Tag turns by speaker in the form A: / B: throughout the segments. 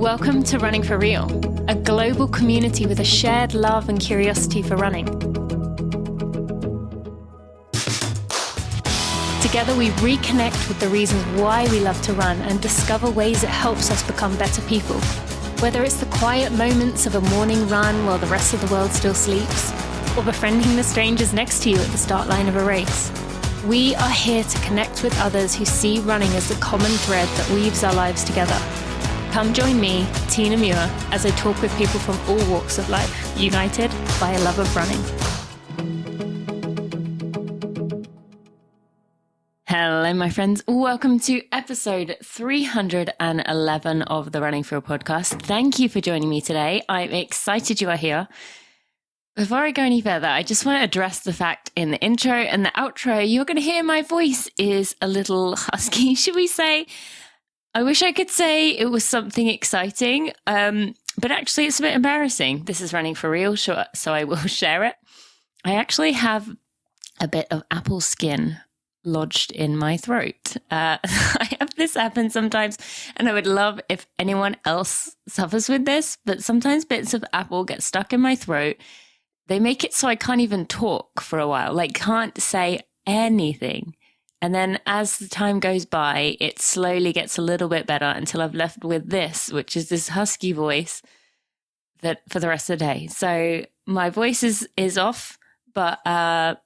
A: Welcome to Running for Real, a global community with a shared love and curiosity for running. Together we reconnect with the reasons why we love to run and discover ways it helps us become better people. Whether it's the quiet moments of a morning run while the rest of the world still sleeps, or befriending the strangers next to you at the start line of a race, we are here to connect with others who see running as the common thread that weaves our lives together. Come join me, Tina Muir, as I talk with people from all walks of life, united by a love of running. Hello, my friends. Welcome to episode 311 of the Running for Real podcast. Thank you for joining me today. I'm excited you are here. Before I go any further, I just want to address the fact in the intro and the outro, you're going to hear my voice is a little husky, should we say. I wish I could say it was something exciting, but actually it's a bit embarrassing. This is Running for Real, so I will share it. I actually have a bit of apple skin lodged in my throat. I have this happen sometimes, and I would love if anyone else suffers with this, but sometimes bits of apple get stuck in my throat. They make it so I can't even talk for a while, like can't say anything. And then as the time goes by, it slowly gets a little bit better until I've left with this, which is this husky voice that for the rest of the day. So my voice is off, but thought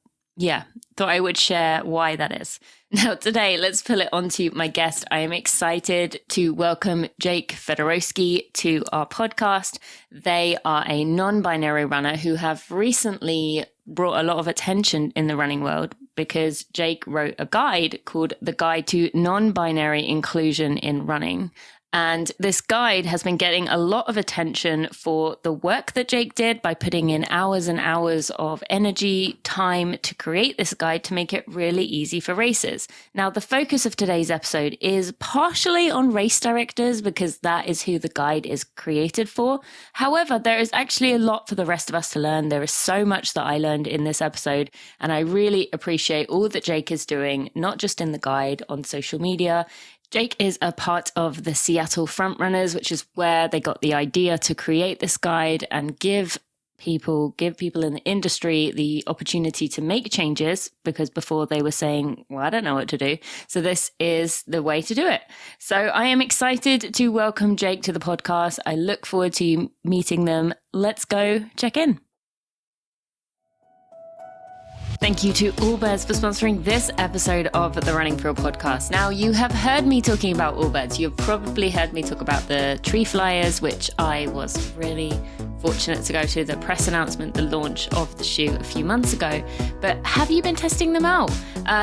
A: I would share why that is. Now today, let's pull it on to my guest. I am excited to welcome Jake Fedorowski to our podcast. They are a non-binary runner who have recently brought a lot of attention in the running world because Jake wrote a guide called The Guide to Non-Binary Inclusion in Running. And this guide has been getting a lot of attention for the work that Jake did by putting in hours and hours of energy, time to create this guide to make it really easy for racers. Now, the focus of today's episode is partially on race directors because that is who the guide is created for. However, there is actually a lot for the rest of us to learn. There is so much that I learned in this episode, and I really appreciate all that Jake is doing, not just in the guide, on social media. Jake is a part of the Seattle Frontrunners, which is where they got the idea to create this guide and give people in the industry the opportunity to make changes, because before they were saying, well, I don't know what to do. So this is the way to do it. So I am excited to welcome Jake to the podcast. I look forward to meeting them. Let's go check in. Thank you to Allbirds for sponsoring this episode of the Running for Real podcast. Now, you have heard me talking about Allbirds. You've probably heard me talk about the tree flyers, which I was really fortunate to go to the press announcement, the launch of the shoe a few months ago. But have you been testing them out?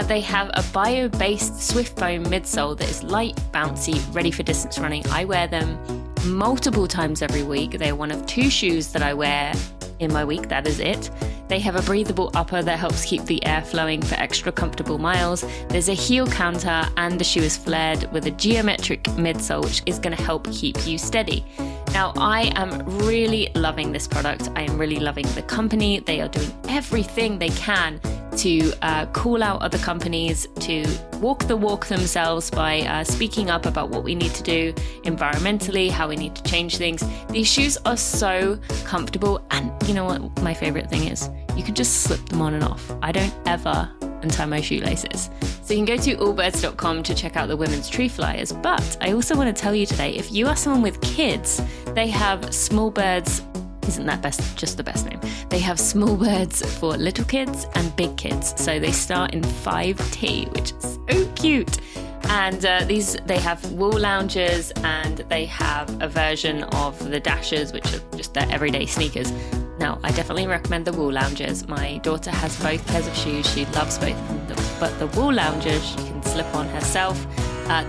A: They have a bio-based Swift foam midsole that is light, bouncy, ready for distance running. I wear them multiple times every week. They are one of two shoes that I wear in my week. That is it. They have a breathable upper that helps keep the air flowing for extra comfortable miles. There's a heel counter, and the shoe is flared with a geometric midsole, which is going to help keep you steady. Now, I am really loving this product. I am really loving the company. They are doing everything they can to call out other companies, to walk the walk themselves by speaking up about what we need to do environmentally, how we need to change things. These shoes are so comfortable, and you know what my favorite thing is? You can just slip them on and off. I don't ever untie my shoelaces. So you can go to allbirds.com to check out the women's tree flyers. But I also want to tell you today, if you are someone with kids, they have small birds. Isn't that just the best name? They have small birds for little kids and big kids. So they start in 5T, which is so cute. And they have wool loungers, and they have a version of the dashers, which are just their everyday sneakers. Now, I definitely recommend the wool loungers. My daughter has both pairs of shoes. She loves both of them. But the wool loungers she can slip on herself.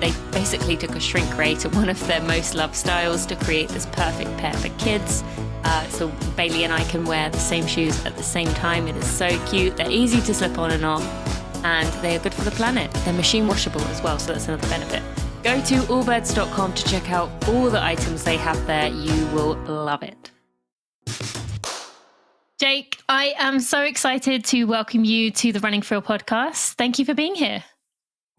A: They basically took a shrink ray to one of their most loved styles to create this perfect pair for kids. So Bailey and I can wear the same shoes at the same time. It is so cute. They're easy to slip on and off, and they are good for the planet. They're machine washable as well, so that's another benefit. Go to allbirds.com to check out all the items they have there. You will love it. Jake, I am so excited to welcome you to the Running for Real podcast. Thank you for being here.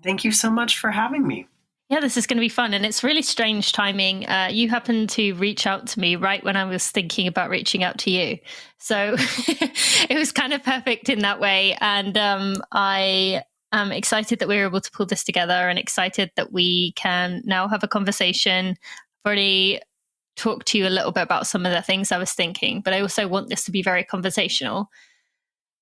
B: Thank you so much for having me. Yeah, this is going to be fun. And it's really strange timing. You happened to reach out to me right when I was thinking about reaching out to you. So it was kind of perfect in that way. And I am excited that we were able to pull this together and excited that we can now have a conversation. I've already talked to you a little bit about some of the things I was thinking, but I also want this to be very conversational.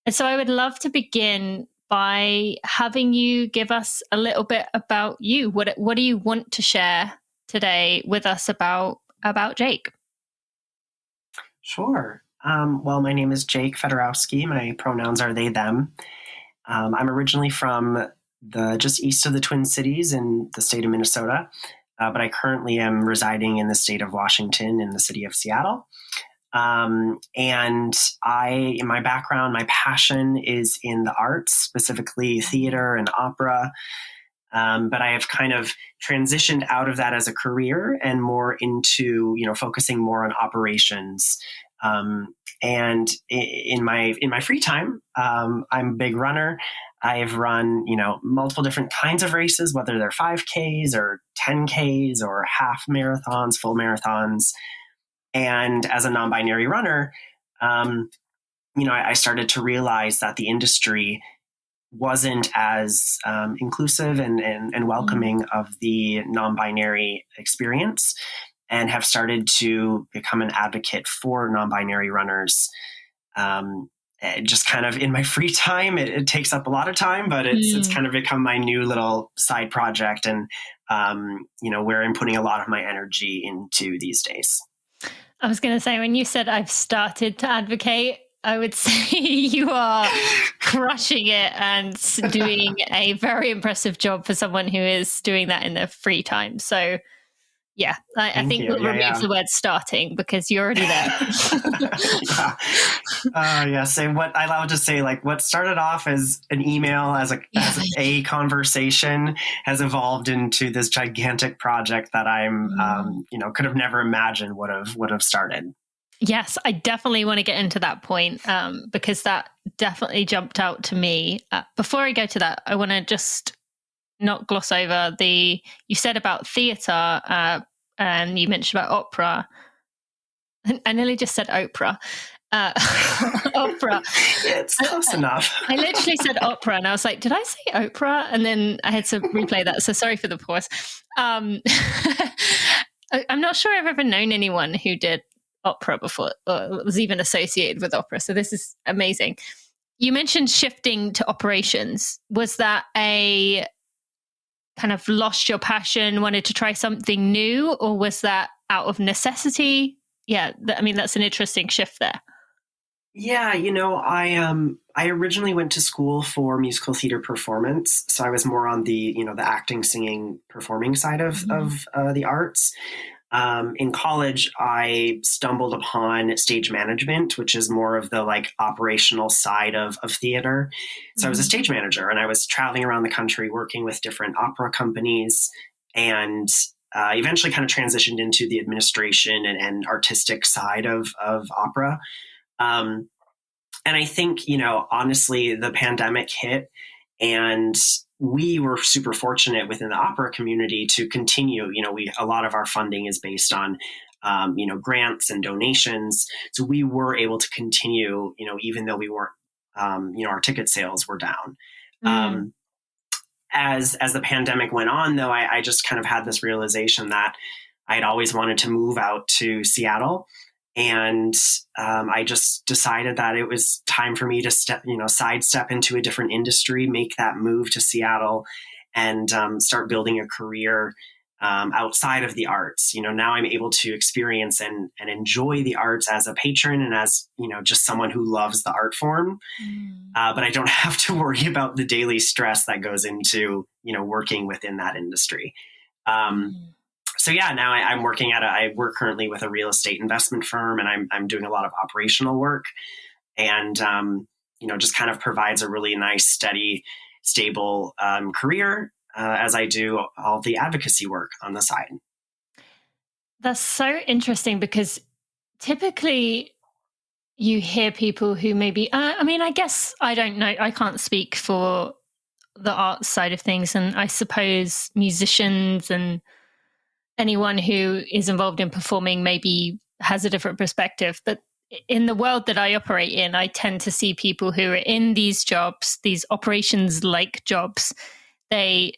B: And so I would love to begin by having you give us a little bit about you. What do you want to share today with us about Jake?
C: Sure. Well, my name is Jake Fedorowski. My pronouns are they, them. I'm originally from just east of the Twin Cities in the state of Minnesota, but I currently am residing in the state of Washington in the city of Seattle. And in my background, my passion is in the arts, specifically theater and opera. But I have kind of transitioned out of that as a career and more into, focusing more on operations. And in my free time, I'm a big runner. I've run, multiple different kinds of races, whether they're 5Ks or 10Ks or half marathons, full marathons. And as a non-binary runner, I started to realize that the industry wasn't as inclusive and welcoming of the non-binary experience, and have started to become an advocate for non-binary runners. Just kind of in my free time, it takes up a lot of time, but it's kind of become my new little side project, and where I'm putting a lot of my energy into these days.
B: I was going to say, when you said I've started to advocate, I would say you are crushing it and doing a very impressive job for someone who is doing that in their free time. So yeah, I think we'll remove the word starting because you're already there.
C: So what I love to say, like what started off as an email, as a conversation, has evolved into this gigantic project that I'm, could have never imagined would have started.
B: Yes, I definitely want to get into that point because that definitely jumped out to me. Before I go to that, I want to just not gloss over you said about theatre and you mentioned about opera. I nearly just said Oprah. Opera.
C: It's close enough.
B: I literally said opera and I was like, did I say Oprah? And then I had to replay that. So sorry for the pause. I'm not sure I've ever known anyone who did opera before or was even associated with opera. So this is amazing. You mentioned shifting to operations. Was that a kind of lost your passion, wanted to try something new, or was that out of necessity? Yeah, that's an interesting shift there.
C: Yeah, I originally went to school for musical theater performance, so I was more on the the acting, singing, performing side of the arts. In college, I stumbled upon stage management, which is more of the operational side of theater. So I was a stage manager, and I was traveling around the country working with different opera companies, and eventually kind of transitioned into the administration and artistic side of opera. And I think, honestly, the pandemic hit, and we were super fortunate within the opera community to continue. A lot of our funding is based on, grants and donations. So we were able to continue, even though we weren't, our ticket sales were down. As the pandemic went on, though, I just kind of had this realization that I had always wanted to move out to Seattle. And I just decided that it was time for me to sidestep into a different industry, make that move to Seattle, and start building a career outside of the arts. Now I'm able to experience and enjoy the arts as a patron and as, just someone who loves the art form. But I don't have to worry about the daily stress that goes into, working within that industry. So yeah, now I work currently with a real estate investment firm, and I'm doing a lot of operational work, and just kind of provides a really nice, steady, stable career as I do all the advocacy work on the side.
B: That's so interesting because typically you hear people who maybe, I guess I don't know, I can't speak for the arts side of things, and I suppose musicians and anyone who is involved in performing maybe has a different perspective. But in the world that I operate in, I tend to see people who are in these jobs, these operations-like jobs. They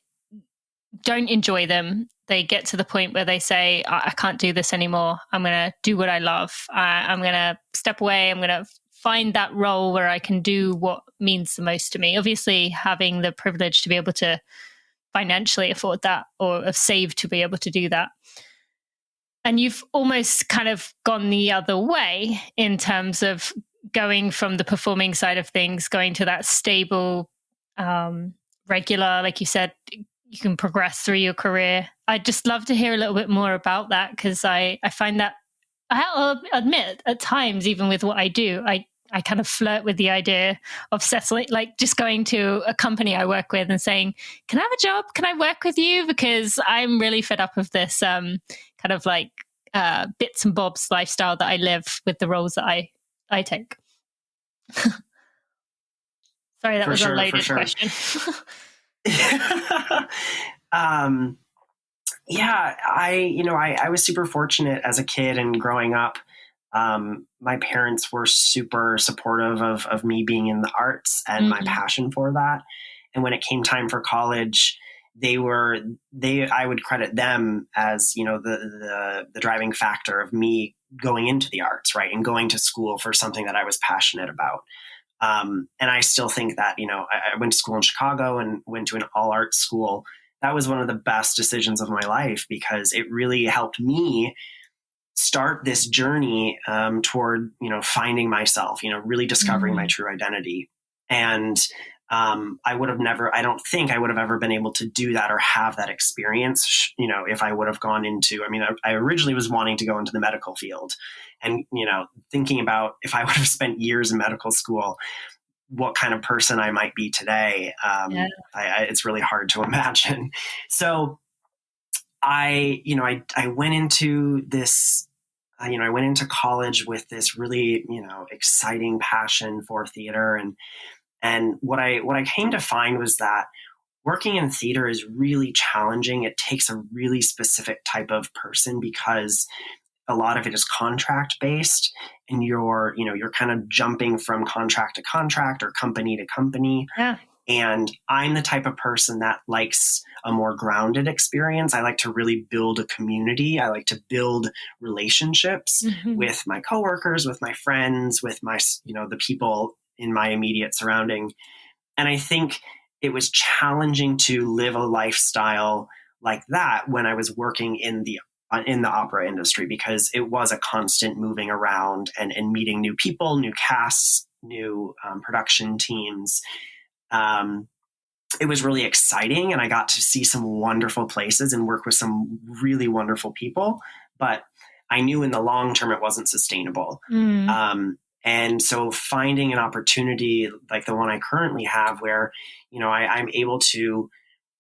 B: don't enjoy them. They get to the point where they say, I can't do this anymore. I'm going to do what I love. I'm going to step away. I'm going to find that role where I can do what means the most to me. Obviously, having the privilege to be able to financially afford that or have saved to be able to do that. And you've almost kind of gone the other way in terms of going from the performing side of things, going to that stable, regular, like you said, you can progress through your career. I'd just love to hear a little bit more about that, because I find that, I'll admit, at times, even with what I do, I kind of flirt with the idea of settling, like just going to a company I work with and saying, can I have a job? Can I work with you? Because I'm really fed up of this kind of like bits and bobs lifestyle that I live with the roles that I take. Sorry, that was a loaded question.
C: Yeah, I was super fortunate as a kid and growing up. My parents were super supportive of me being in the arts and my passion for that. And when it came time for college, I would credit them as, the driving factor of me going into the arts, right? And going to school for something that I was passionate about. And I still think that, I went to school in Chicago and went to an all arts school. That was one of the best decisions of my life, because it really helped me start this journey toward, finding myself, really discovering my true identity. And I don't think I would have ever been able to do that or have that experience, if I would have gone into, I originally was wanting to go into the medical field and, thinking about if I would have spent years in medical school, what kind of person I might be today. It's really hard to imagine. So I went into this, I went into college with this really, exciting passion for theater. And what I came to find was that working in theater is really challenging. It takes a really specific type of person, because a lot of it is contract based, and you're kind of jumping from contract to contract or company to company.
B: Yeah.
C: And I'm the type of person that likes a more grounded experience. I like to really build a community. I like to build relationships with my coworkers, with my friends, with my, the people in my immediate surrounding. And I think it was challenging to live a lifestyle like that when I was working in the opera industry, because it was a constant moving around and meeting new people, new casts, new production teams. It was really exciting, and I got to see some wonderful places and work with some really wonderful people, but I knew in the long term it wasn't sustainable. And so finding an opportunity like the one I currently have, where, I'm able to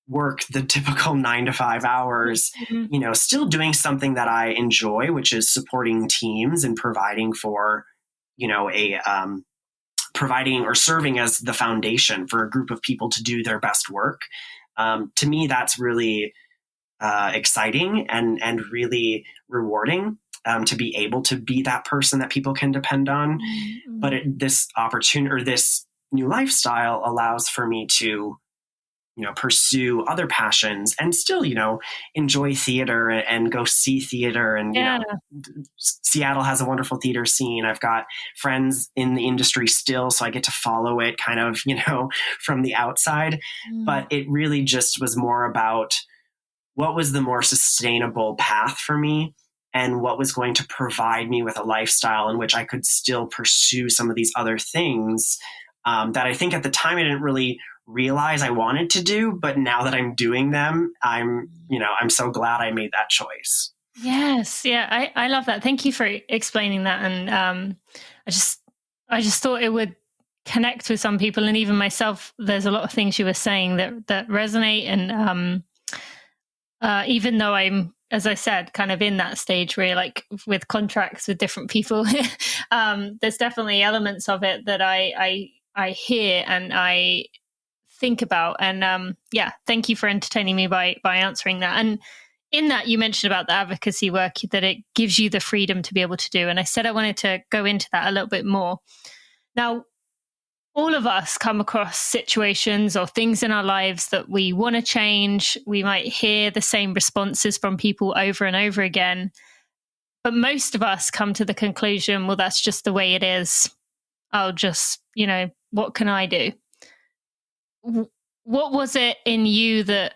C: work the typical 9 to 5 hours, still doing something that I enjoy, which is supporting teams and providing for, providing or serving as the foundation for a group of people to do their best work. To me, that's really exciting and really rewarding, to be able to be that person that people can depend on. But this opportunity, or this new lifestyle, allows for me to pursue other passions and still, enjoy theater and go see theater. And, Seattle has a wonderful theater scene. I've got friends in the industry still, so I get to follow it kind of, from the outside. But it really just was more about what was the more sustainable path for me, and what was going to provide me with a lifestyle in which I could still pursue some of these other things that I think at the time I didn't really realize I wanted to do, but now that I'm doing them, I'm so glad I made that choice.
B: Yes. Yeah. I love that. Thank you for explaining that. And I just thought it would connect with some people, and even myself. There's a lot of things you were saying that resonate. And even though I'm, as I said, kind of in that stage where, like, with contracts with different people, there's definitely elements of it that I hear, and I think about. And thank you for entertaining me by answering that. And in that, you mentioned about the advocacy work, that it gives you the freedom to be able to do. And I said I wanted to go into that a little bit more. Now, all of us come across situations or things in our lives that we want to change. We might hear the same responses from people over and over again. But most of us come to the conclusion, well, that's just the way it is. I'll just, what can I do? What was it in you that,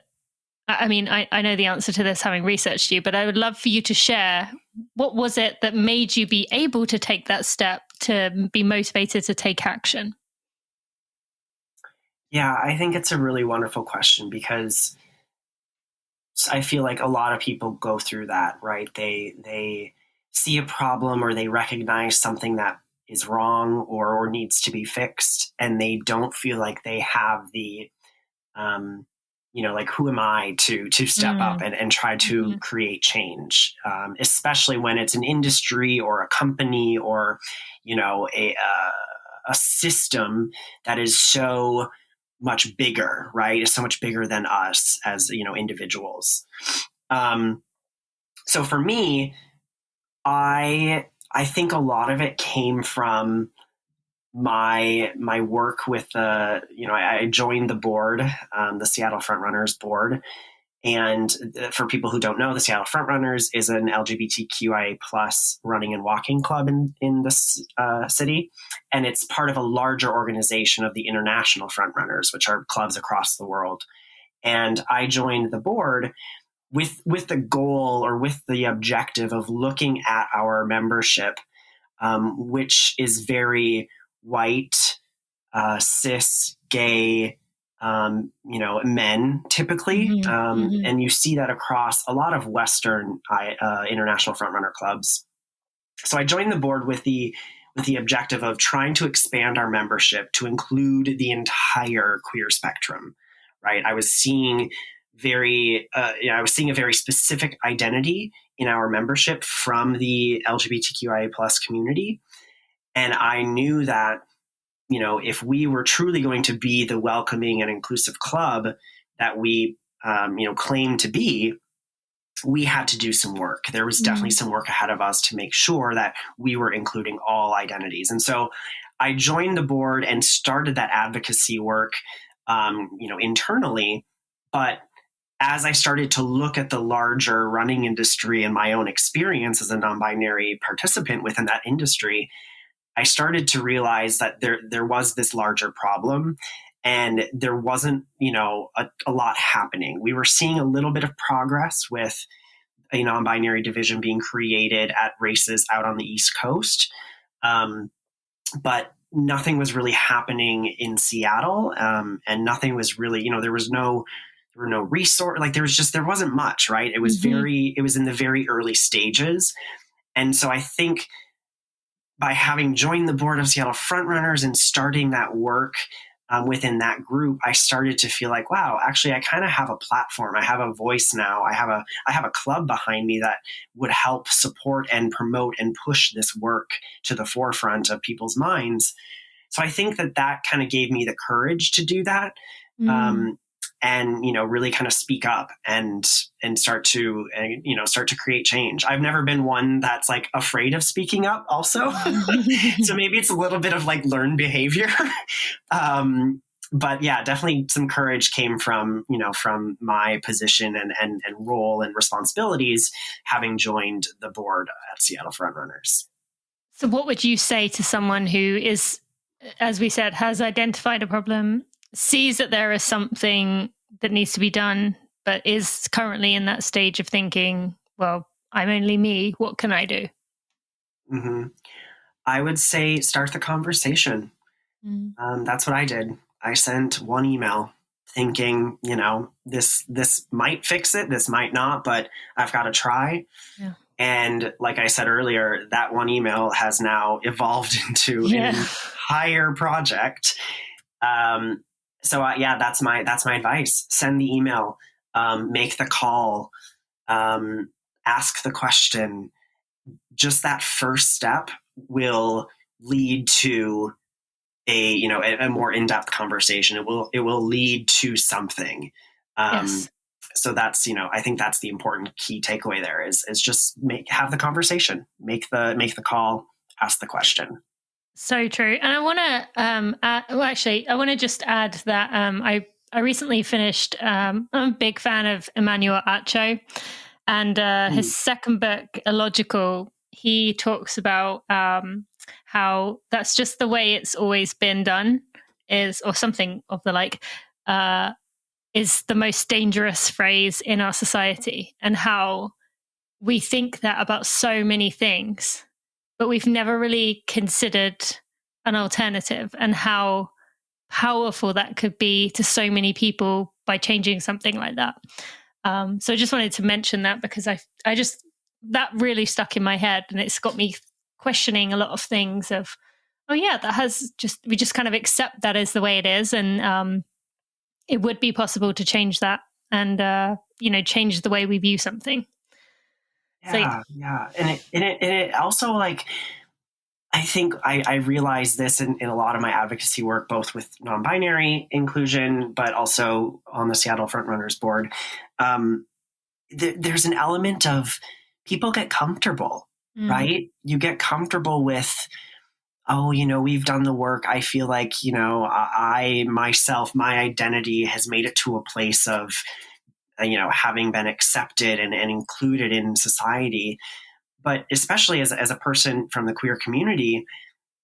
B: I mean, I know the answer to this having researched you, but I would love for you to share, what was it that made you be able to take that step, to be motivated to take action?
C: Yeah, I think it's a really wonderful question, because I feel like a lot of people go through that, right? They see a problem, or they recognize something that is wrong or needs to be fixed, and they don't feel like they have the, like, who am I to step up and try to create change, especially when it's an industry or a company or, a system that is so much bigger, right? It's so much bigger than us as, individuals. So for me, I think a lot of it came from my work with I joined the board, the Seattle Frontrunners board. And for people who don't know, the Seattle Frontrunners is an LGBTQIA plus running and walking club in this city. And it's part of a larger organization of the International Frontrunners, which are clubs across the world. And I joined the board with the goal, or with the objective, of looking at our membership, which is very white, cis, gay, men typically. And you see that across a lot of Western international frontrunner clubs. So I joined the board with the objective of trying to expand our membership to include the entire queer spectrum, right? I was seeing a very specific identity in our membership from the LGBTQIA plus community. And I knew that, if we were truly going to be the welcoming and inclusive club that we, claim to be, we had to do some work. There was definitely some work ahead of us to make sure that we were including all identities. And so I joined the board and started that advocacy work, internally. But as I started to look at the larger running industry and my own experience as a non-binary participant within that industry, I started to realize that there was this larger problem, and there wasn't, a lot happening. We were seeing a little bit of progress with a non-binary division being created at races out on the East Coast. But nothing was really happening in Seattle. And nothing was really, there were no resource, like there wasn't much, right? It was it was in the very early stages. And so I think by having joined the board of Seattle Frontrunners and starting that work within that group, I started to feel like, wow, actually, I kind of have a platform. I have a voice now. I have a club behind me that would help support and promote and push this work to the forefront of people's minds. So I think that kind of gave me the courage to do that. And, really kind of speak up and start to create change. I've never been one that's like afraid of speaking up also. So maybe it's a little bit of like learned behavior. But yeah, definitely some courage came from my position and role and responsibilities, having joined the board at Seattle Frontrunners.
B: So what would you say to someone who is, as we said, has identified a problem, sees that there is something that needs to be done, but is currently in that stage of thinking, well, I'm only me, what can I do?
C: I would say start the conversation. That's what I did. I sent one email thinking, this might fix it, this might not, but I've got to try. Yeah. And like I said earlier, that one email has now evolved into an entire project. So that's my advice. Send the email, make the call, ask the question. Just that first step will lead to a more in-depth conversation. It will lead to something.
B: Yes.
C: So that's, I think that's the important key takeaway there is just have the conversation, make the call, ask the question.
B: So true. And I want to, I want to just add that I recently finished, I'm a big fan of Emmanuel Acho, and his second book, Illogical, he talks about how that's just the way it's always been done, or something of the like, is the most dangerous phrase in our society, and how we think that about so many things, but we've never really considered an alternative, and how powerful that could be to so many people by changing something like that. So I just wanted to mention that, because I just, that really stuck in my head, and it's got me questioning a lot of things of, oh yeah, we just kind of accept that as the way it is. And it would be possible to change that, and, change the way we view something.
C: Yeah. And it also, like, I think I realize this in a lot of my advocacy work, both with non-binary inclusion, but also on the Seattle Frontrunners board. There's an element of people get comfortable, right? You get comfortable with, we've done the work. I feel like, I myself, my identity has made it to a place of, having been accepted and included in society. But especially as a person from the queer community,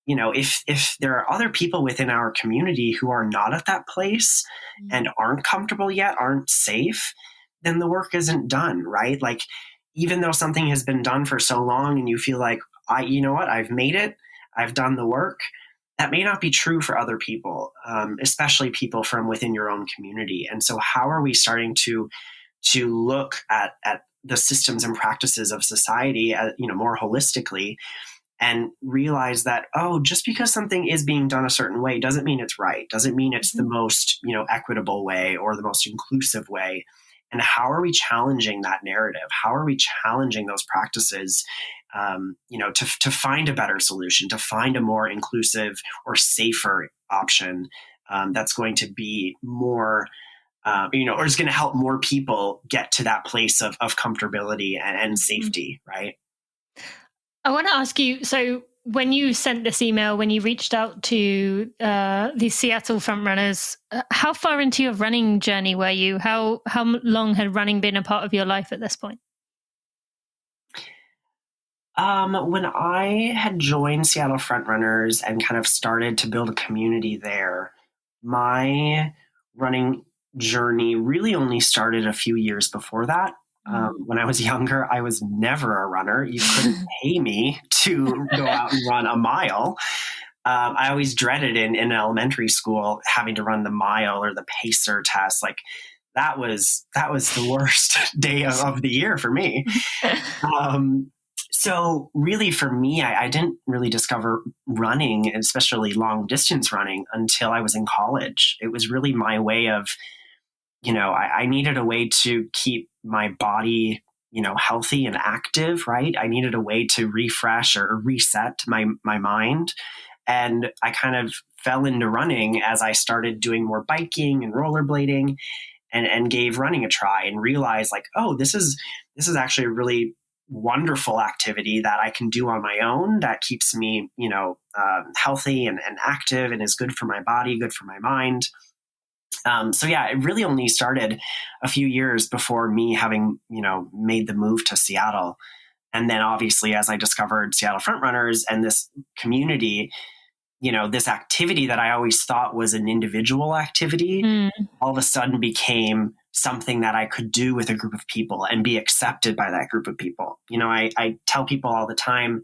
C: if there are other people within our community who are not at that place and aren't comfortable yet, aren't safe, then the work isn't done, right? Like, even though something has been done for so long and you feel like, I've made it, I've done the work, that may not be true for other people, especially people from within your own community. And so how are we starting to look at the systems and practices of society, more holistically, and realize that, just because something is being done a certain way doesn't mean it's right, doesn't mean it's the most, equitable way or the most inclusive way. And how are we challenging that narrative? How are we challenging those practices, to find a better solution, to find a more inclusive or safer option that's going to be more, or is going to help more people get to that place of comfortability and safety, right?
B: I want to ask you, so when you sent this email, when you reached out to the Seattle Frontrunners, how far into your running journey were you? How long had running been a part of your life at this point?
C: When I had joined Seattle Frontrunners and kind of started to build a community there, my running journey really only started a few years before that. When I was younger, I was never a runner. You couldn't pay me to go out and run a mile. I always dreaded in elementary school having to run the mile or the pacer test. Like, that was the worst day of the year for me. So really, for me, I didn't really discover running, especially long distance running, until I was in college. It was really my way of, I needed a way to keep my body, healthy and active, right? I needed a way to refresh or reset my mind. And I kind of fell into running as I started doing more biking and rollerblading, and gave running a try, and realized, like, this is actually a really wonderful activity that I can do on my own that keeps me, healthy and active, and is good for my body, good for my mind. So yeah, it really only started a few years before me having, made the move to Seattle. And then obviously, as I discovered Seattle Frontrunners and this community, this activity that I always thought was an individual activity, all of a sudden became something that I could do with a group of people and be accepted by that group of people. I tell people all the time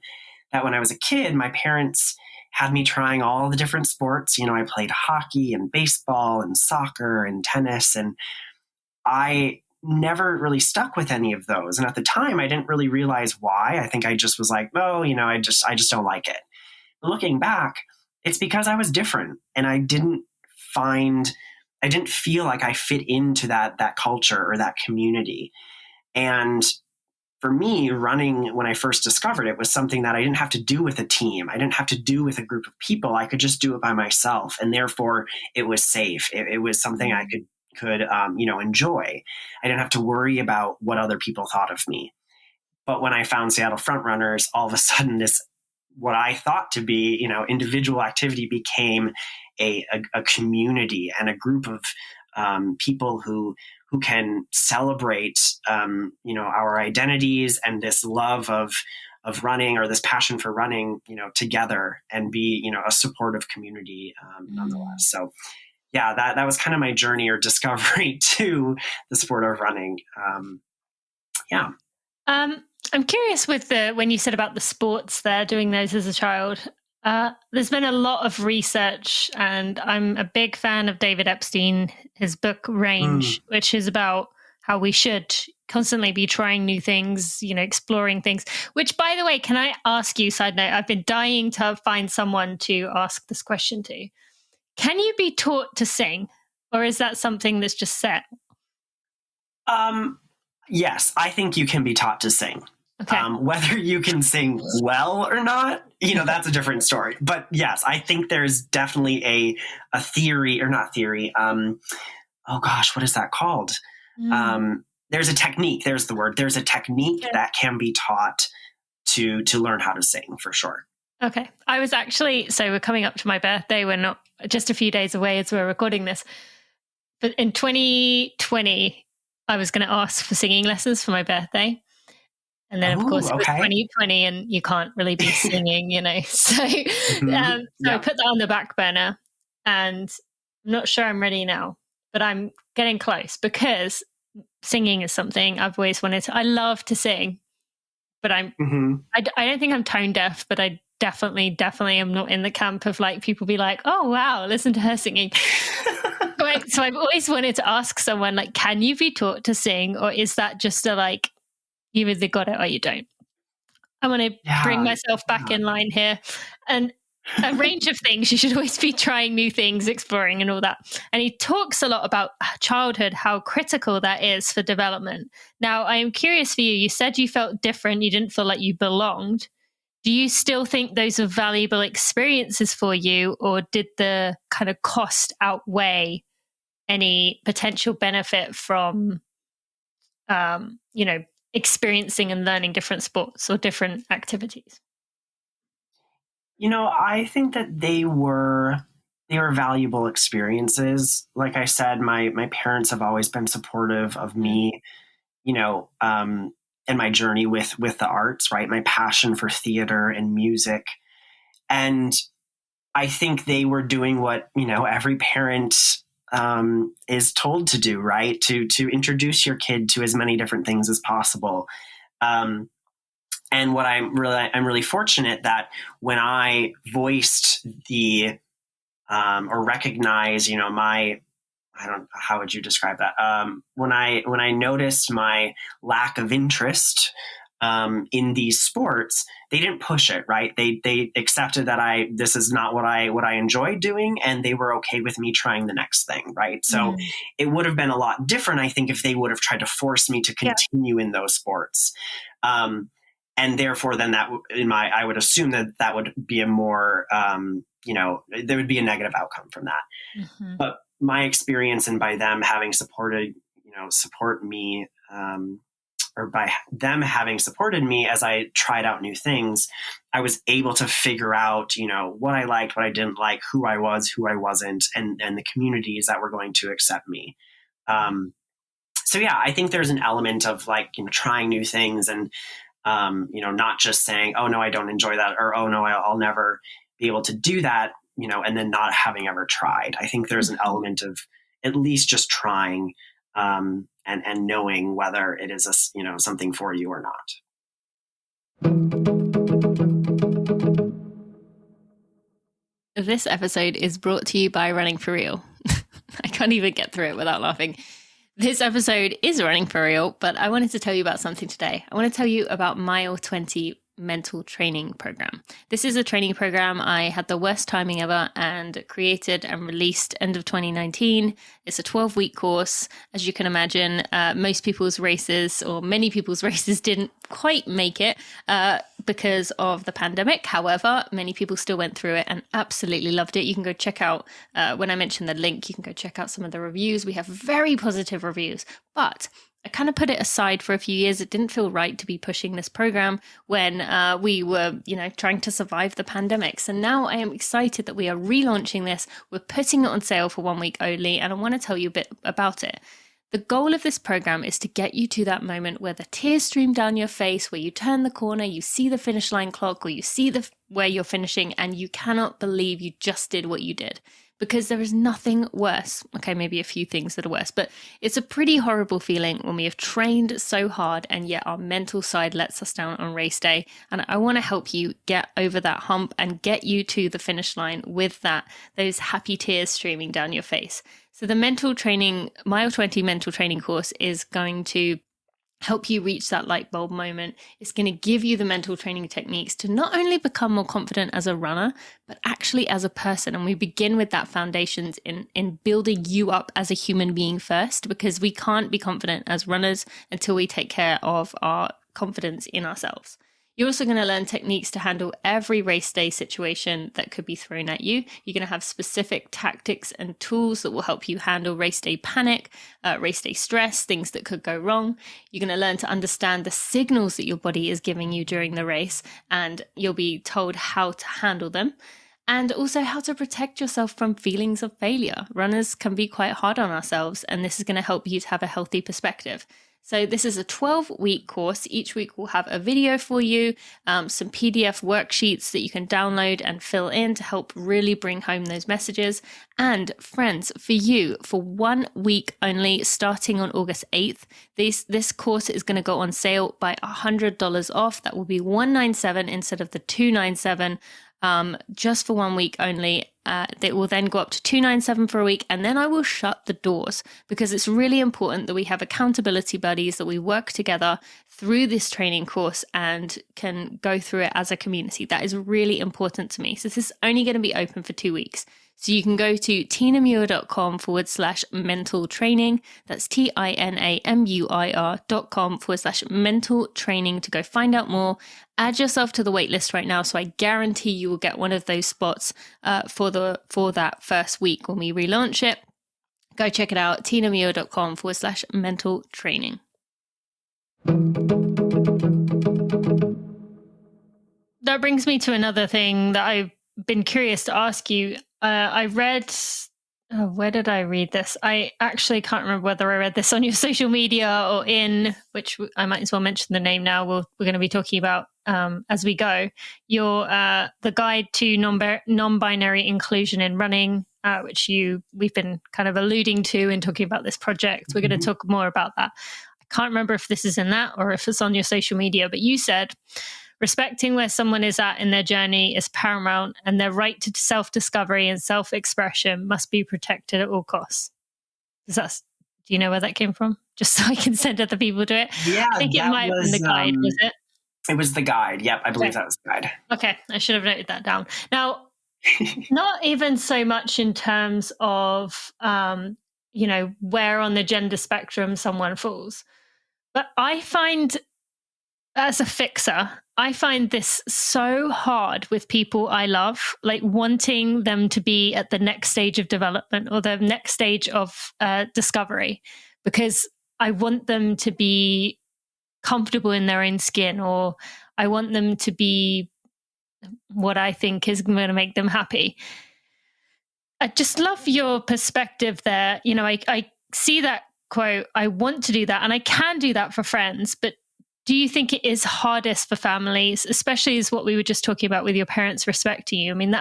C: that when I was a kid, my parents had me trying all the different sports. I played hockey and baseball and soccer and tennis, and I never really stuck with any of those. And at the time, I didn't really realize why. I think I just was like, I just don't like it. But looking back, it's because I was different, and I didn't feel like I fit into that culture or that community. And for me, running, when I first discovered it, was something that I didn't have to do with a team. I didn't have to do with a group of people. I could just do it by myself. And therefore it was safe. It was something I could enjoy. I didn't have to worry about what other people thought of me. But when I found Seattle Frontrunners, all of a sudden what I thought to be, individual activity became a community and a group of people who can celebrate, our identities and this love of running, or this passion for running, together, and be, a supportive community nonetheless. So yeah, that was kind of my journey or discovery to the sport of running.
B: I'm curious with when you said about the sports there, doing those as a child. There's been a lot of research, and I'm a big fan of David Epstein, his book Range, which is about how we should constantly be trying new things, exploring things. Which, by the way, can I ask you, side note, I've been dying to find someone to ask this question to. Can you be taught to sing, or is that something that's just set?
C: Yes, I think you can be taught to sing.
B: Okay.
C: Whether you can sing well or not, that's a different story. But yes, I think there's definitely a theory, or not theory. Oh gosh, what is that called? There's a technique. There's the word. There's a technique that can be taught to learn how to sing, for sure.
B: Okay. I was actually, so we're coming up to my birthday. We're not just a few days away as we're recording this. But in 2020, I was going to ask for singing lessons for my birthday. And then, of course, it was 2020 and you can't really be singing, So, so I put that on the back burner, and I'm not sure I'm ready now, but I'm getting close, because singing is something I've always wanted to. I love to sing, but I don't think I'm tone deaf, but I definitely am not in the camp of people be like, oh, wow, listen to her singing. So I've always wanted to ask someone, can you be taught to sing, or is that just you either got it or you don't? I want to bring myself back in line here. And a range of things. You should always be trying new things, exploring and all that. And he talks a lot about childhood, how critical that is for development. Now, I am curious for you. You said you felt different. You didn't feel like you belonged. Do you still think those are valuable experiences for you, or did the kind of cost outweigh any potential benefit from, experiencing and learning different sports or different activities?
C: I think that they were valuable experiences. Like I said, my parents have always been supportive of me, and my journey with the arts, right? My passion for theater and music. And I think they were doing what, every parent is told to do, right? To introduce your kid to as many different things as possible. And what I'm really fortunate that when I voiced or recognize, how would you describe that? When I noticed my lack of interest in these sports, they didn't push it, right? They accepted that this is not what I enjoy doing, and they were okay with me trying the next thing, right? So it would have been a lot different, I think, if they would have tried to force me to continue in those sports. And therefore, then I would assume that would be a more, there would be a negative outcome from that. Mm-hmm. But my experience, and by them having support me, or by them having supported me as I tried out new things, I was able to figure out, what I liked, what I didn't like, who I was, who I wasn't, and the communities that were going to accept me. So yeah, I think there's an element of trying new things and, not just saying, oh no, I don't enjoy that, or, oh no, I'll never be able to do that, and then not having ever tried. I think there's an element of at least just trying, and knowing whether it is something for you or not.
A: This episode is brought to you by Running for Real. I can't even get through it without laughing. This episode is Running for Real, but I wanted to tell you about something today. I want to tell you about Mile 20 mental training program. This is a training program I had the worst timing ever and created and released end of 2019. It's a 12-week course. As you can imagine, most people's races or many people's races didn't quite make it because of the pandemic. However, many people still went through it and absolutely loved it. You can go check out, when I mentioned the link, you can go check out some of the reviews. We have very positive reviews, but I kind of put it aside for a few years. It didn't feel right to be pushing this program when we were, trying to survive the pandemic. So now I am excited that we are relaunching this. We're putting it on sale for 1 week only, and I want to tell you a bit about it. The goal of this program is to get you to that moment where the tears stream down your face, where you turn the corner, you see the finish line clock, or you see where you're finishing, and you cannot believe you just did what you did. Because there is nothing worse. Okay, maybe a few things that are worse, but it's a pretty horrible feeling when we have trained so hard and yet our mental side lets us down on race day. And I want to help you get over that hump and get you to the finish line with those happy tears streaming down your face. So the mental training, Mile 20 mental training course is going to help you reach that light bulb moment. It's going to give you the mental training techniques to not only become more confident as a runner, but actually as a person. And we begin with that foundations in building you up as a human being first, because we can't be confident as runners until we take care of our confidence in ourselves. You're also going to learn techniques to handle every race day situation that could be thrown at you. You're going to have specific tactics and tools that will help you handle race day panic, race day stress, things that could go wrong. You're going to learn to understand the signals that your body is giving you during the race, and you'll be told how to handle them. And also how to protect yourself from feelings of failure. Runners can be quite hard on ourselves, and this is going to help you to have a healthy perspective. So this is a 12-week course. Each week we'll have a video for you, some PDF worksheets that you can download and fill in to help really bring home those messages. And friends, for you, for 1 week only, starting on August 8th, this course is going to go on sale by $100 off. That will be $197 instead of the $297. Just for 1 week only. It will then go up to $297 for a week, and then I will shut the doors, because it's really important that we have accountability buddies, that we work together through this training course and can go through it as a community. That is really important to me. So this is only going to be open for 2 weeks. So you can go to tinamuir.com/mental training. That's TINAMUIR.com/mental training to go find out more. Add yourself to the waitlist right now, so I guarantee you will get one of those spots for that first week when we relaunch it. Go check it out, tinamuir.com/mental training.
B: That brings me to another thing that I've been curious to ask you. I read, where did I read this? I actually can't remember whether I read this on your social media or which I might as well mention the name now. We're going to be talking about as we go. The guide to non-binary inclusion in running, which we've been kind of alluding to in talking about this project. We're going to talk more about that. I can't remember if this is in that or if it's on your social media, but you said, respecting where someone is at in their journey is paramount, and their right to self-discovery and self-expression must be protected at all costs. Do you know where that came from? Just so I can send other people to it.
C: Yeah,
B: I think it might have been the guide, was it?
C: It was the guide. Yep, I believe that was the guide.
B: Okay, I should have noted that down. Now, not even so much in terms of, where on the gender spectrum someone falls, but I find, as a fixer, I find this so hard with people I love, like wanting them to be at the next stage of development or the next stage of discovery, because I want them to be comfortable in their own skin, or I want them to be what I think is going to make them happy. I just love your perspective there. I see that quote, I want to do that, and I can do that for friends, but do you think it is hardest for families, especially as what we were just talking about with your parents respecting you? I mean,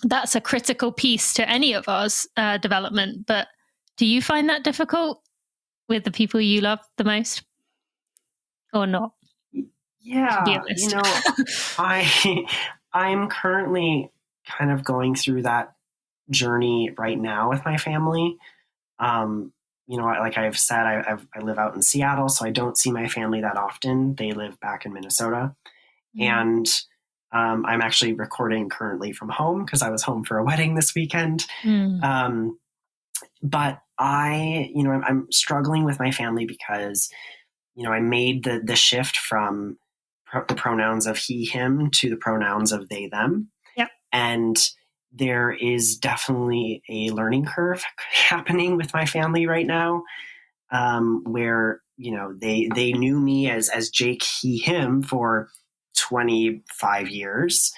B: that's a critical piece to any of ours development, but do you find that difficult with the people you love the most or not?
C: Yeah, I'm currently kind of going through that journey right now with my family. Like I've said, I live out in Seattle, so I don't see my family that often. They live back in Minnesota. And I'm actually recording currently from home because I was home for a wedding this weekend. But I'm struggling with my family because, I made the shift from the pronouns of he, him to the pronouns of they, them.
B: Yep.
C: And there is definitely a learning curve happening with my family right now, where, they knew me as Jake, he, him for 25 years.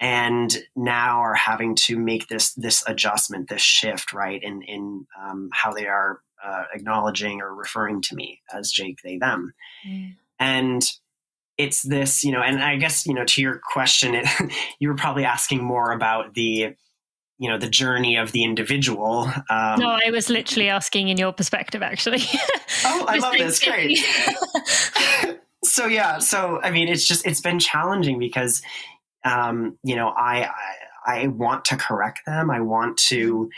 C: And now are having to make this adjustment, this shift, right, in how they are acknowledging or referring to me as Jake, they, them. And it's this, and I guess, to your question, you were probably asking more about the journey of the individual.
B: No, I was literally asking in your perspective, actually.
C: Oh, I love this. Great. So, yeah. So, I mean, it's been challenging because, I want to correct them. I want to,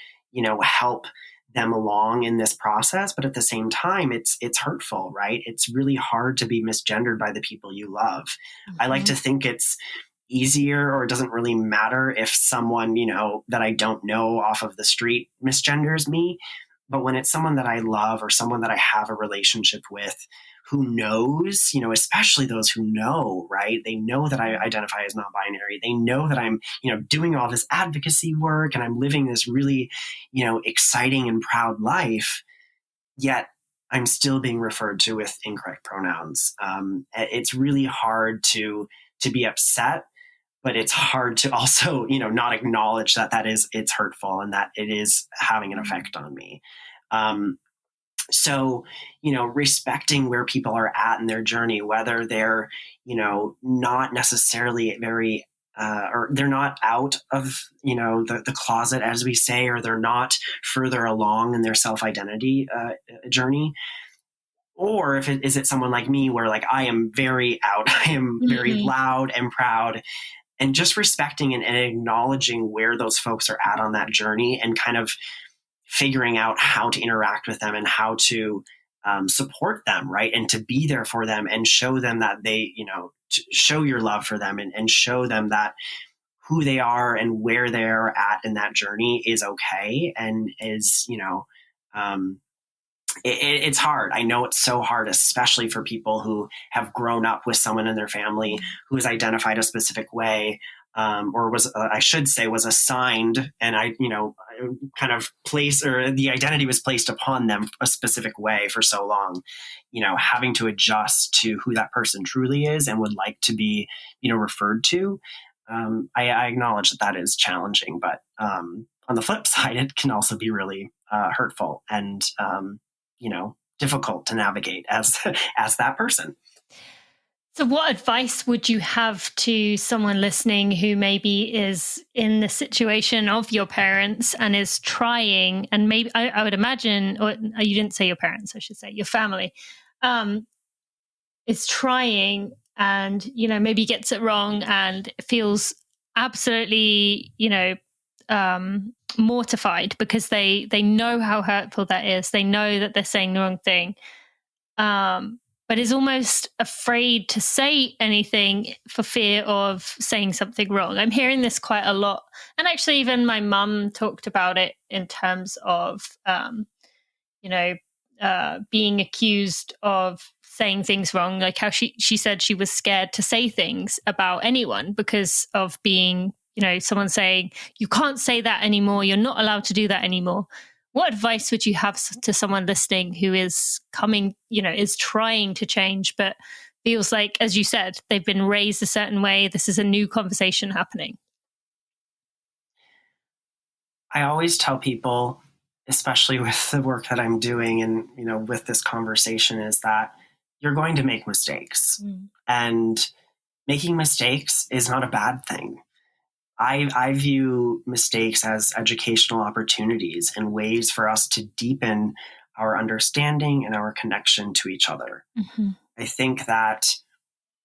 C: help them along in this process. But at the same time, it's hurtful, right? It's really hard to be misgendered by the people you love. I like to think it's easier, or it doesn't really matter if someone, that I don't know off of the street misgenders me. But when it's someone that I love or someone that I have a relationship with who knows, especially those who know, right? They know that I identify as non-binary. They know that I'm, doing all this advocacy work and I'm living this really, exciting and proud life, yet I'm still being referred to with incorrect pronouns. It's really hard to be upset, but it's hard to also, not acknowledge that it's hurtful and that it is having an effect on me. So, respecting where people are at in their journey, whether they're, not necessarily very, or they're not out of, the closet, as we say, or they're not further along in their self-identity journey. Or is it someone like me where, like, I am very out, I am very loud and proud, and just respecting and acknowledging where those folks are at on that journey and kind of figuring out how to interact with them and how to support them, right? And to be there for them and show them that they, show your love for them and show them that who they are and where they're at in that journey is okay and is, it's hard. I know it's so hard, especially for people who have grown up with someone in their family who is identified a specific way, or was, I should say, was assigned, and kind of or the identity was placed upon them a specific way for so long, having to adjust to who that person truly is and would like to be, referred to. I acknowledge that is challenging, but on the flip side, it can also be really hurtful and, difficult to navigate as that person.
B: So what advice would you have to someone listening who maybe is in the situation of your parents and is trying, and maybe I would imagine, or you didn't say your parents, I should say your family, is trying and, maybe gets it wrong and feels absolutely, mortified because they know how hurtful that is. They know that they're saying the wrong thing. But is almost afraid to say anything for fear of saying something wrong. I'm hearing this quite a lot. And actually, even my mum talked about it in terms of, being accused of saying things wrong, like how she said she was scared to say things about anyone because of being, someone saying, you can't say that anymore. You're not allowed to do that anymore. What advice would you have to someone listening who is is trying to change, but feels like, as you said, they've been raised a certain way. This is a new conversation happening.
C: I always tell people, especially with the work that I'm doing and, with this conversation, is that you're going to make mistakes. And making mistakes is not a bad thing. I view mistakes as educational opportunities and ways for us to deepen our understanding and our connection to each other. I think that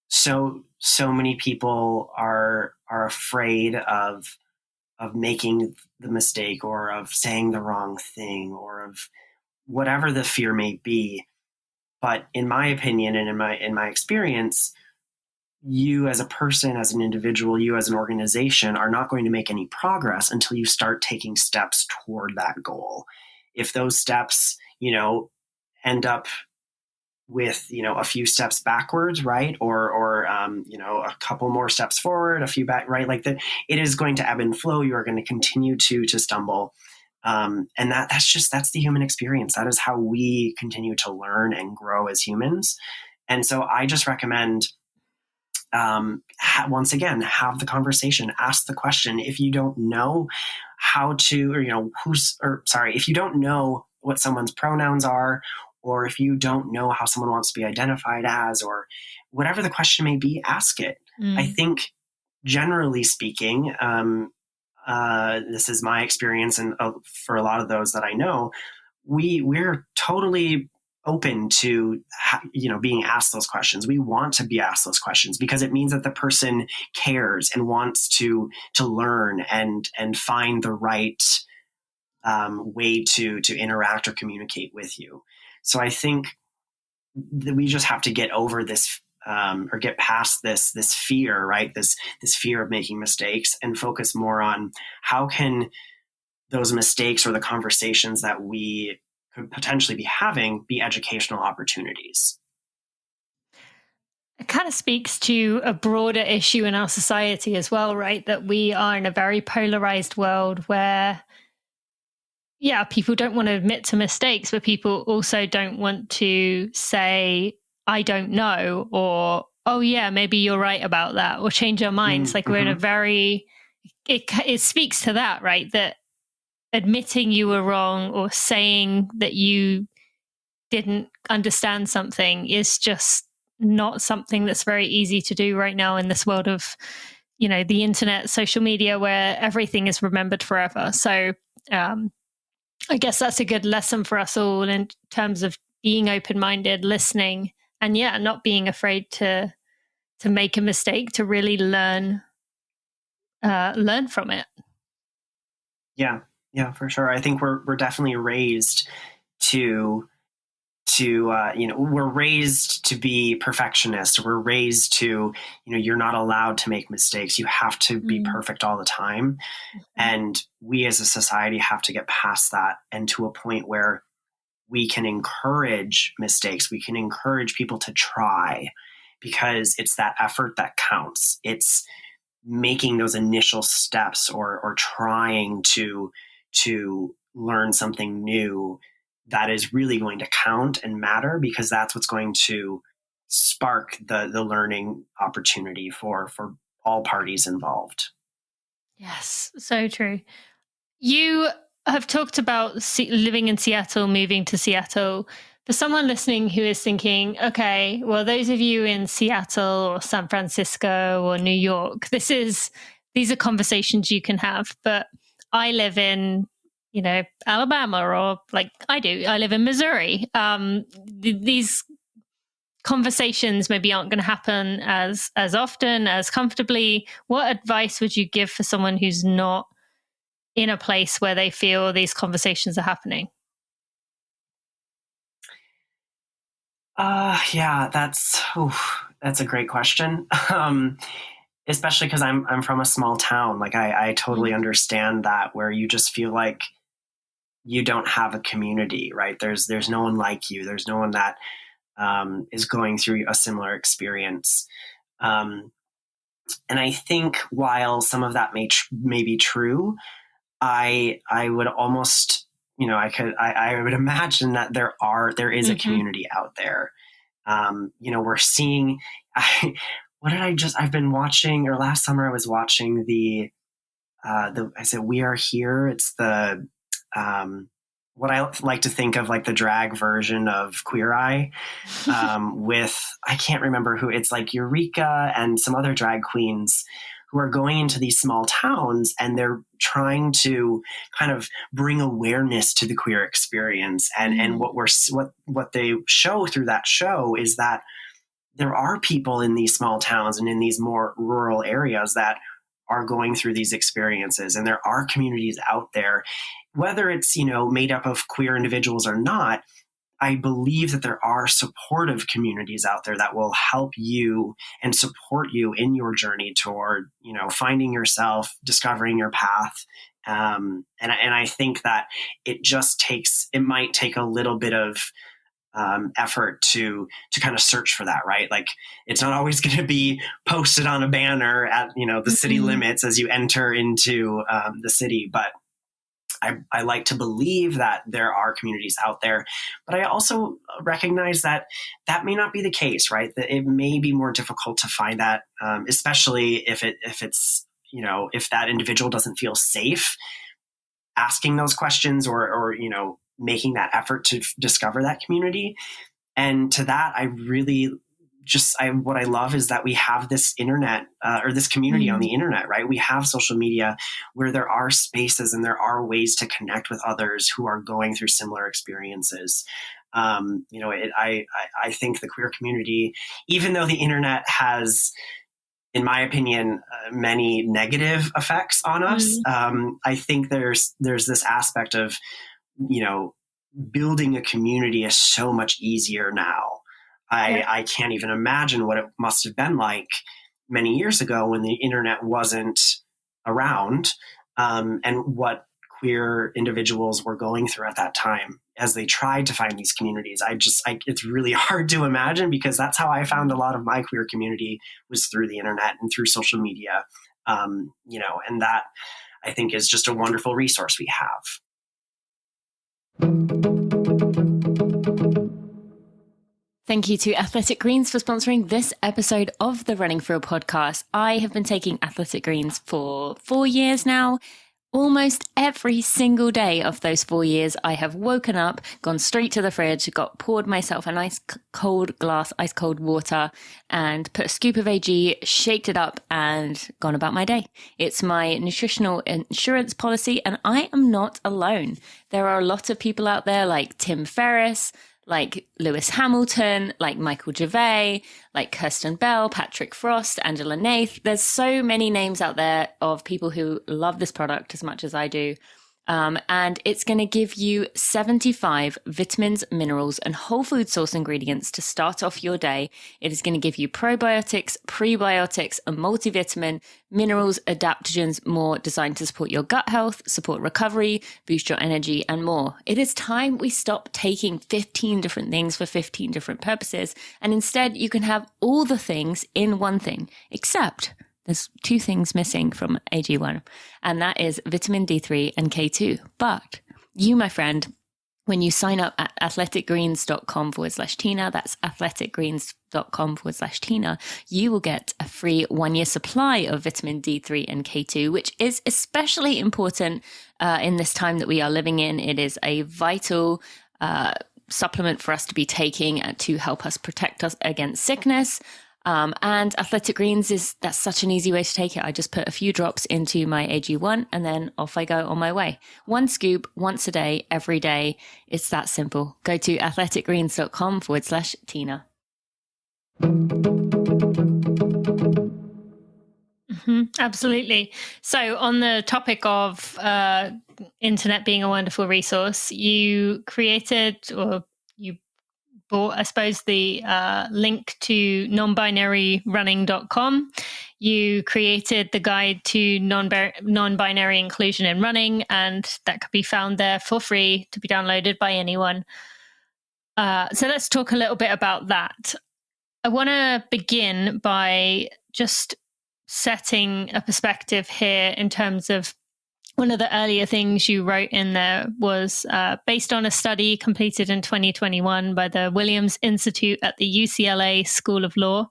C: so many people are afraid of making the mistake or of saying the wrong thing or of whatever the fear may be. But in my opinion and in my experience, you as a person, as an individual, you as an organization are not going to make any progress until you start taking steps toward that goal. If those steps, end up with, a few steps backwards, right? Or a couple more steps forward, a few back, right? Like that, it is going to ebb and flow. You are going to continue to stumble. And that's the human experience. That is how we continue to learn and grow as humans. And so I just recommend, once again, have the conversation, ask the question. If you don't know how to, if you don't know what someone's pronouns are, or if you don't know how someone wants to be identified as, or whatever the question may be, ask it. I think generally speaking, this is my experience, and for a lot of those that I know, we're totally open to being asked those questions. We want to be asked those questions because it means that the person cares and wants to learn and find the right way to interact or communicate with you. So I think that we just have to get over this or get past this fear, right? This fear of making mistakes, and focus more on how can those mistakes or the conversations that we could potentially be having be educational opportunities.
B: It kind of speaks to a broader issue in our society as well, right? That we are in a very polarized world where, people don't want to admit to mistakes, but people also don't want to say, I don't know, or, oh yeah, maybe you're right about that, or change our minds. Like we're in a very, it speaks to that, right? That admitting you were wrong or saying that you didn't understand something is just not something that's very easy to do right now in this world of, the internet, social media, where everything is remembered forever. So I guess that's a good lesson for us all in terms of being open-minded, listening, and not being afraid to make a mistake, to really learn from it.
C: Yeah, for sure. I think we're definitely raised to we're raised to be perfectionists. We're raised to, you're not allowed to make mistakes. You have to be perfect all the time. And we as a society have to get past that and to a point where we can encourage mistakes. We can encourage people to try, because it's that effort that counts. It's making those initial steps or trying to learn something new that is really going to count and matter, because that's what's going to spark the learning opportunity for all parties involved.
B: Yes, so true. You have talked about living in Seattle, moving to Seattle. For someone listening who is thinking, okay, well, those of you in Seattle or San Francisco or New York, these are conversations you can have. But I live in, Alabama, or like I live in Missouri. These conversations maybe aren't going to happen as often, as comfortably. What advice would you give for someone who's not in a place where they feel these conversations are happening?
C: That's a great question. Especially because I'm from a small town. Like I totally understand that, where you just feel like you don't have a community, right? There's no one like you. There's no one that is going through a similar experience. And I think while some of that may be true, I would almost, I would imagine that there is a community out there. We're seeing, I've been watching, or last summer I was watching I said, We Are Here. It's the, what I like to think of like the drag version of Queer Eye, with, I can't remember who, it's like Eureka and some other drag queens who are going into these small towns, and they're trying to kind of bring awareness to the queer experience. And what they show through that show is that there are people in these small towns and in these more rural areas that are going through these experiences, and there are communities out there, whether it's, made up of queer individuals or not. I believe that there are supportive communities out there that will help you and support you in your journey toward, finding yourself, discovering your path. And I think that it might take a little bit of effort to kind of search for that, right? Like, it's not always going to be posted on a banner at, the city limits as you enter into the city, but I like to believe that there are communities out there, but I also recognize that may not be the case, right? That it may be more difficult to find that, especially if it's, if that individual doesn't feel safe asking those questions or making that effort to discover that community. And to that, I really what I love is that we have this internet or this community on the internet, right? We have social media where there are spaces and there are ways to connect with others who are going through similar experiences. I think the queer community, even though the internet has, in my opinion, many negative effects on us, I think there's this aspect of, building a community is so much easier now. I can't even imagine what it must have been like many years ago when the internet wasn't around, and what queer individuals were going through at that time as they tried to find these communities. It's really hard to imagine, because that's how I found a lot of my queer community, was through the internet and through social media, and that, I think, is just a wonderful resource we have.
A: Thank you to Athletic Greens for sponsoring this episode of the Running For Real podcast. I have been taking Athletic Greens for 4 years now. Almost every single day of those 4 years, I have woken up, gone straight to the fridge, poured myself a nice cold glass, ice cold water, and put a scoop of AG, shaked it up, and gone about my day. It's my nutritional insurance policy, and I am not alone. There are a lot of people out there like Tim Ferriss, like Lewis Hamilton, like Michael Gervais, like Kirsten Bell, Patrick Frost, Angela Nath. There's so many names out there of people who love this product as much as I do. And it's going to give you 75 vitamins, minerals, and whole food source ingredients to start off your day. It is going to give you probiotics, prebiotics, a multivitamin, minerals, adaptogens, more designed to support your gut health, support recovery, boost your energy, and more. It is time we stop taking 15 different things for 15 different purposes, and instead you can have all the things in one thing, except there's 2 things missing from AG1, and that is vitamin D3 and K2. But you, my friend, when you sign up at athleticgreens.com/Tina, that's athleticgreens.com/Tina, you will get a free 1-year supply of vitamin D3 and K2, which is especially important in this time that we are living in. It is a vital supplement for us to be taking to help us protect us against sickness. And Athletic Greens that's such an easy way to take it. I just put a few drops into my AG1 and then off I go on my way. 1 scoop once a day, every day. It's that simple. Go to athleticgreens.com/Tina.
B: Absolutely. So on the topic of internet being a wonderful resource, you created, or you bought, I suppose, the link to nonbinaryrunning.com. You created the guide to non-binary inclusion in running, and that could be found there for free to be downloaded by anyone. So let's talk a little bit about that. I want to begin by just setting a perspective here in terms of one of the earlier things you wrote in there was based on a study completed in 2021 by the Williams Institute at the UCLA School of Law.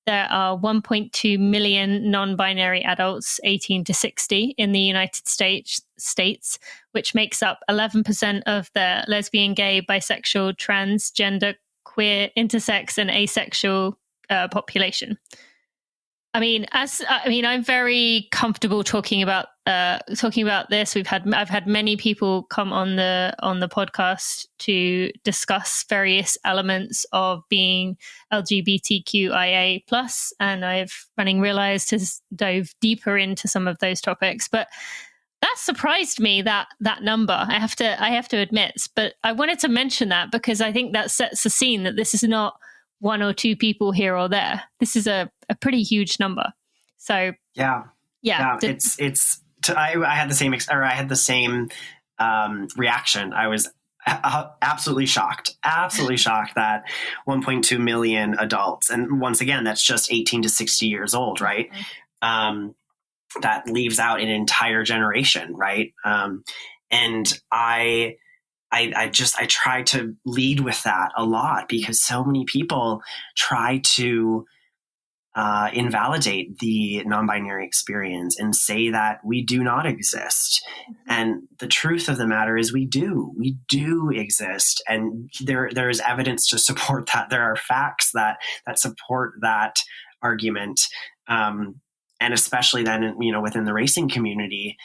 B: There are 1.2 million non-binary adults 18 to 60 in the United States, which makes up 11% of the lesbian, gay, bisexual, transgender, queer, intersex, and asexual population. I'm very comfortable talking about this. I've had many people come on the podcast to discuss various elements of being LGBTQIA+, and I've Running Realized has dove deeper into some of those topics. But That surprised me, that number. I have to admit, but I wanted to mention that because I think that sets the scene that this is not one or two people here or there. This is a pretty huge number. So
C: yeah. I had the same reaction. I was absolutely shocked that 1.2 million adults, and once again, that's just 18 to 60 years old, right? Mm-hmm. That leaves out an entire generation, right? And I try to lead with that a lot because so many people try to invalidate the non-binary experience and say that we do not exist. And the truth of the matter is we do exist. And there is evidence to support that. There are facts that support that argument. And especially then, within the racing community,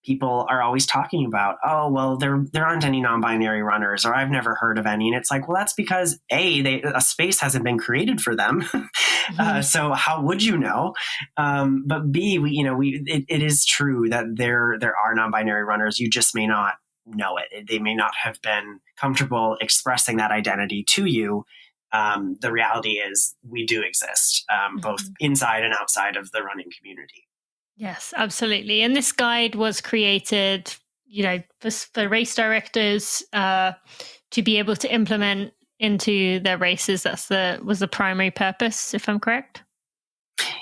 C: people are always talking about, oh, well, there aren't any non-binary runners, or I've never heard of any. And it's like, well, that's because a space hasn't been created for them. Mm-hmm. So how would you know? But B, it is true that there are non-binary runners. You just may not know it. They may not have been comfortable expressing that identity to you. The reality is we do exist, both inside and outside of the running community.
B: Yes, absolutely. And this guide was created, for race directors to be able to implement into their races. Was the primary purpose, if I'm correct.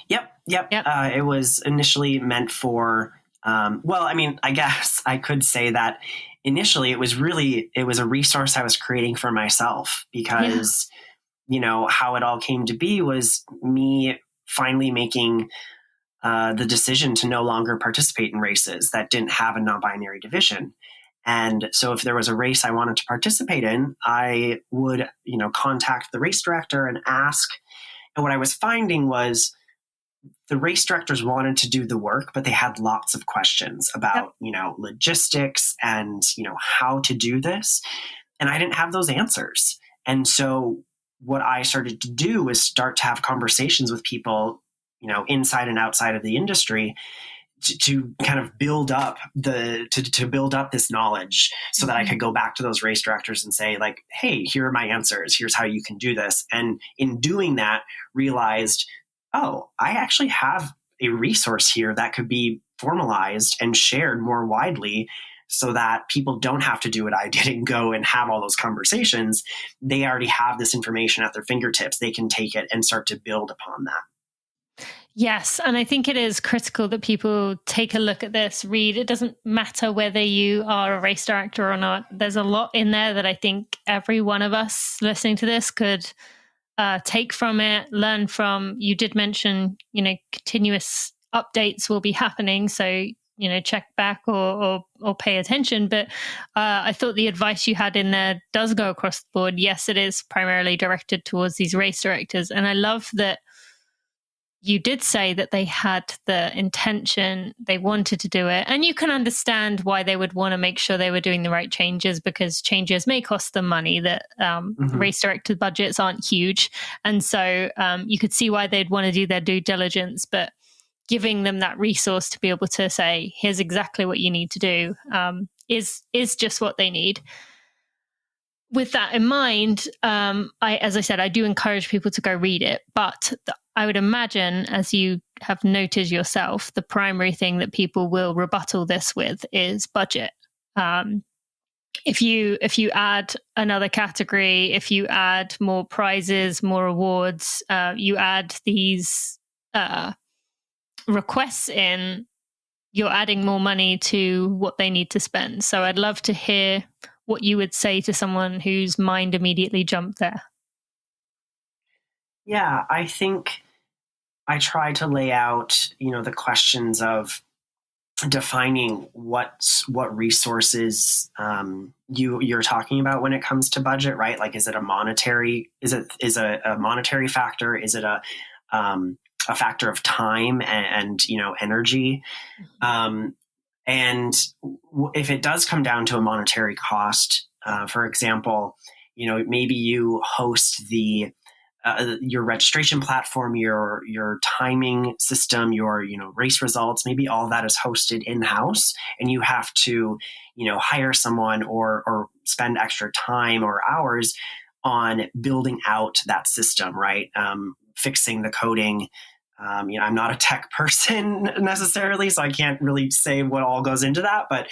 C: Yep. It was initially meant for. I guess I could say that initially it was a resource I was creating for myself because, how it all came to be was me finally making the decision to no longer participate in races that didn't have a non-binary division. And so if there was a race I wanted to participate in, I would, contact the race director and ask. And what I was finding was the race directors wanted to do the work, but they had lots of questions about, logistics and, how to do this. And I didn't have those answers. And so what I started to do was start to have conversations with people, inside and outside of the industry to kind of build up to build up this knowledge so that I could go back to those race directors and say, like, hey, here are my answers. Here's how you can do this. And in doing that, realized, oh, I actually have a resource here that could be formalized and shared more widely so that people don't have to do what I did and go and have all those conversations. They already have this information at their fingertips. They can take it and start to build upon that.
B: Yes. And I think it is critical that people take a look at this, read. It doesn't matter whether you are a race director or not. There's a lot in there that I think every one of us listening to this could take from it, learn from. You did mention, continuous updates will be happening. So, check back or pay attention. But I thought the advice you had in there does go across the board. Yes, it is primarily directed towards these race directors. And I love that you did say that they had the intention, they wanted to do it. And you can understand why they would want to make sure they were doing the right changes, because changes may cost them money, that race director budgets aren't huge. And so you could see why they'd want to do their due diligence, but giving them that resource to be able to say, here's exactly what you need to do, is just what they need. With that in mind, as I said, I do encourage people to go read it, but I would imagine, as you have noted yourself, the primary thing that people will rebuttal this with is budget. If you add another category, if you add more prizes, more awards, you add these requests in, you're adding more money to what they need to spend. So I'd love to hear what you would say to someone whose mind immediately jumped there.
C: Yeah, I think I try to lay out, the questions of defining what resources you're talking about when it comes to budget, right? Like, is it a monetary factor? Is it a factor of time and energy? And if it does come down to a monetary cost, for example, maybe you host the your registration platform, your timing system, your race results, maybe all that is hosted in-house, and you have to hire someone or spend extra time or hours on building out that system, right? Fixing the coding. I'm not a tech person necessarily, so I can't really say what all goes into that, but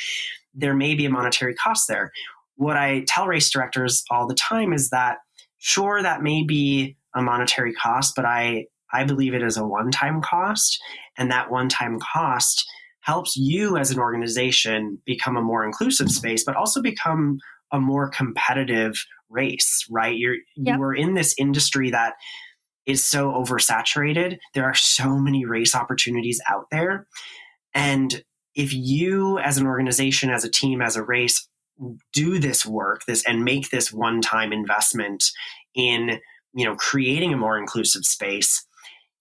C: there may be a monetary cost there. What I tell race directors all the time is that, sure, that may be a monetary cost, but I believe it is a one-time cost, and that one-time cost helps you as an organization become a more inclusive space, but also become a more competitive race, right? You are in this industry that is so oversaturated. There are so many race opportunities out there. And if you as an organization, as a team, as a race, do this work, and make this one-time investment in, creating a more inclusive space,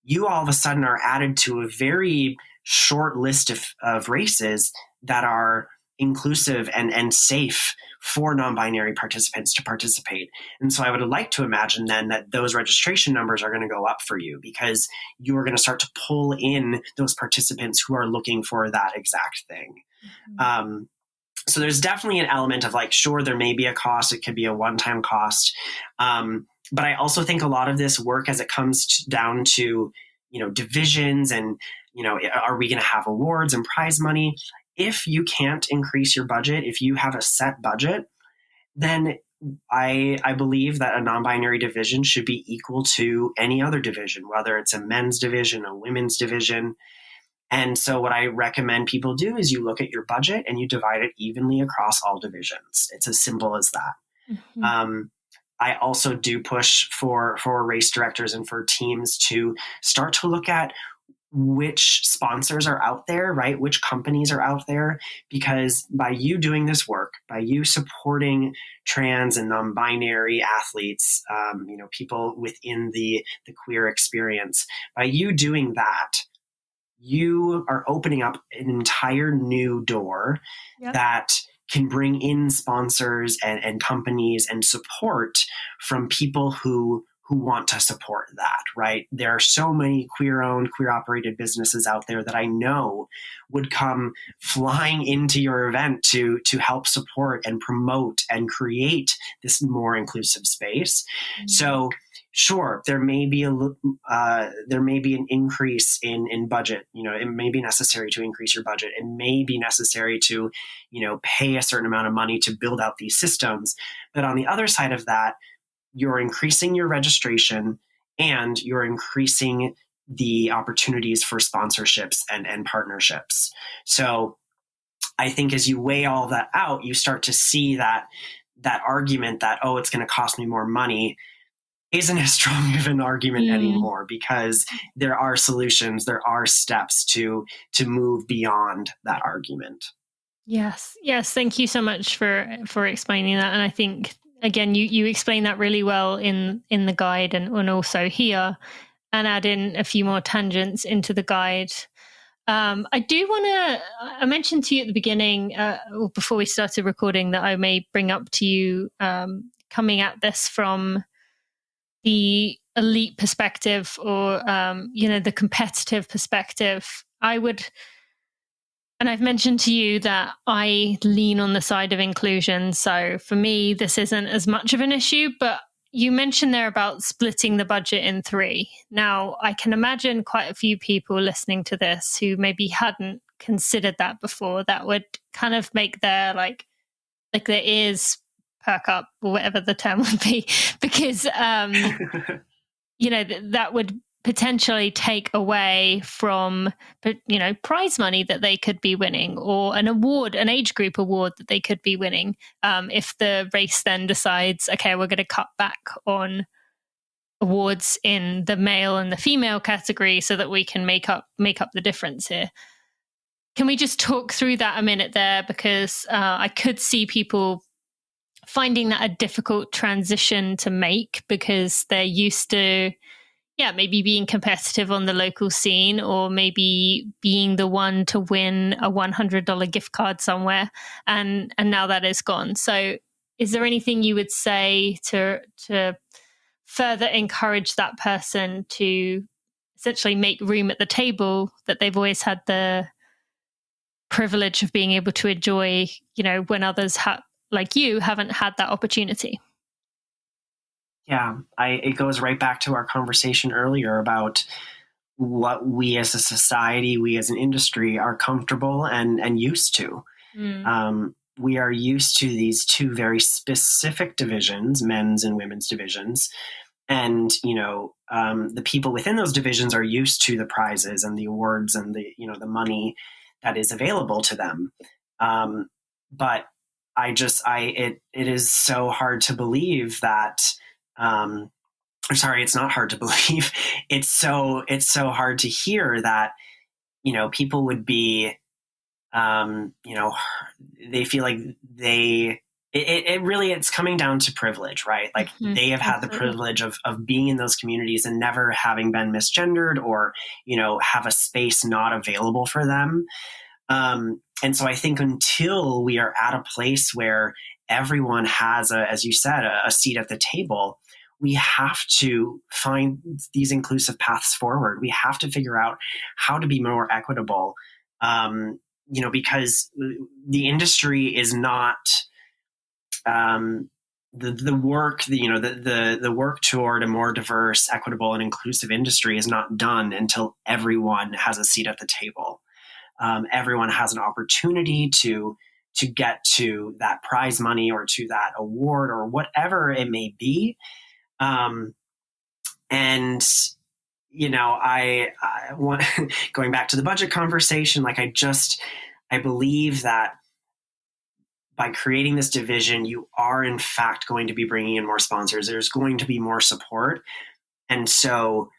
C: you all of a sudden are added to a very short list of races that are inclusive and safe for non-binary participants to participate. And so I would like to imagine then that those registration numbers are going to go up for you, because you are going to start to pull in those participants who are looking for that exact thing. Mm-hmm. So there's definitely an element of sure, there may be a cost. It could be a one-time cost. But I also think a lot of this work, as it comes down to, divisions and, are we going to have awards and prize money? If you can't increase your budget, if you have a set budget, then I believe that a non-binary division should be equal to any other division, whether it's a men's division, a women's division. And so what I recommend people do is you look at your budget and you divide it evenly across all divisions. It's as simple as that. Mm-hmm. I also do push for race directors and for teams to start to look at which sponsors are out there, right? Which companies are out there, because by you doing this work, by you supporting trans and non-binary athletes, people within the queer experience, by you doing that, you are opening up an entire new door that can bring in sponsors and companies and support from people who want to support that, right? There are so many queer-owned, queer-operated businesses out there that I know would come flying into your event to help support and promote and create this more inclusive space. Mm-hmm. So sure, there may be an increase in budget. It may be necessary to increase your budget. It may be necessary to, pay a certain amount of money to build out these systems. But on the other side of that, you're increasing your registration and you're increasing the opportunities for sponsorships and partnerships. So I think as you weigh all that out, you start to see that argument that, oh, it's going to cost me more money, isn't as strong of an argument anymore, because there are solutions, there are steps to move beyond that argument.
B: Yes. Thank you so much for explaining that. And I think, again, you explain that really well in the guide and also here, and add in a few more tangents into the guide. I mentioned to you at the beginning, or before we started recording, that I may bring up to you coming at this from the elite perspective or, the competitive perspective. And I've mentioned to you that I lean on the side of inclusion. So for me, this isn't as much of an issue, but you mentioned there about splitting the budget in 3. Now, I can imagine quite a few people listening to this who maybe hadn't considered that before. That would kind of make their their ears perk up, or whatever the term would be, because, that would potentially take away from, prize money that they could be winning, or an age group award that they could be winning, if the race then decides, okay, we're going to cut back on awards in the male and the female category so that we can make up the difference here. Can we just talk through that a minute there? Because I could see people finding that a difficult transition to make, because they're used to maybe being competitive on the local scene, or maybe being the one to win a $100 gift card somewhere, and now that is gone. So is there anything you would say to further encourage that person to essentially make room at the table that they've always had the privilege of being able to enjoy, when others like you haven't had that opportunity.
C: Yeah, it goes right back to our conversation earlier about what we as a society, we as an industry are comfortable and used to. We are used to these two very specific divisions, men's and women's divisions. And, the people within those divisions are used to the prizes and the awards and the money that is available to them. But it is so hard to believe that, sorry, it's not hard to believe. It's so hard to hear that, people would be, they feel like it's coming down to privilege, right? Like they have had the privilege of being in those communities and never having been misgendered or, have a space not available for them. And so I think until we are at a place where everyone has as you said, a seat at the table, we have to find these inclusive paths forward. We have to figure out how to be more equitable, because the industry is not the work, the work toward a more diverse, equitable, and inclusive industry is not done until everyone has a seat at the table. Everyone has an opportunity to get to that prize money or to that award or whatever it may be. I want going back to the budget conversation, like I believe that by creating this division, you are in fact going to be bringing in more sponsors. There's going to be more support. And so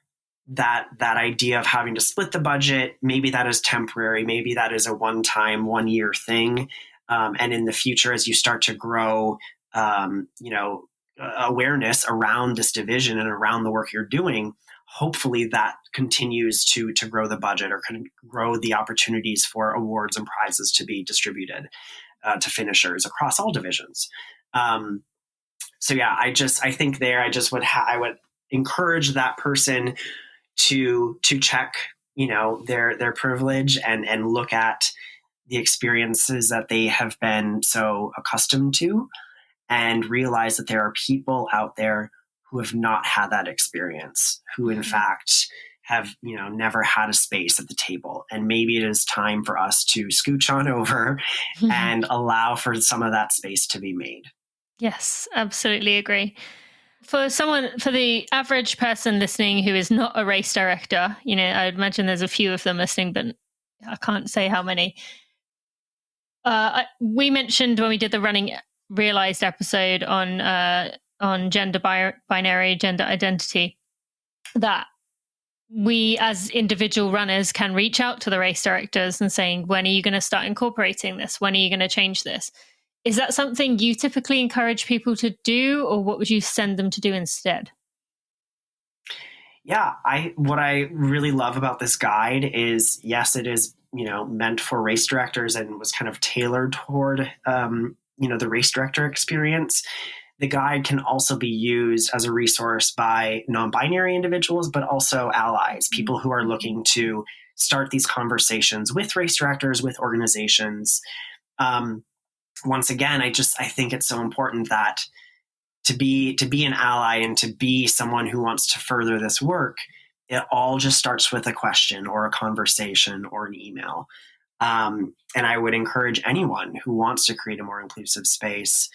C: that idea of having to split the budget, maybe that is temporary, maybe that is a one-time, 1-year thing. And in the future, as you start to grow, awareness around this division and around the work you're doing, hopefully that continues to grow the budget or can grow the opportunities for awards and prizes to be distributed to finishers across all divisions. So yeah, I think I would encourage that person to check, their privilege and look at the experiences that they have been so accustomed to, and realize that there are people out there who have not had that experience, who in fact have, never had a space at the table. And maybe it is time for us to scooch on over and allow for some of that space to be made.
B: Yes, absolutely agree. For the average person listening who is not a race director, I'd imagine there's a few of them listening, but I can't say how many. We mentioned when we did the Running Realized episode on gender binary, gender identity, that we as individual runners can reach out to the race directors and saying, when are you going to start incorporating this? When are you going to change this? Is that something you typically encourage people to do, or what would you send them to do instead?
C: Yeah, what I really love about this guide is, yes, it is, meant for race directors and was kind of tailored toward, the race director experience. The guide can also be used as a resource by non-binary individuals, but also allies, people who are looking to start these conversations with race directors, with organizations. Once again, I think it's so important that to be an ally and to be someone who wants to further this work, it all just starts with a question or a conversation or an email. And I would encourage anyone who wants to create a more inclusive space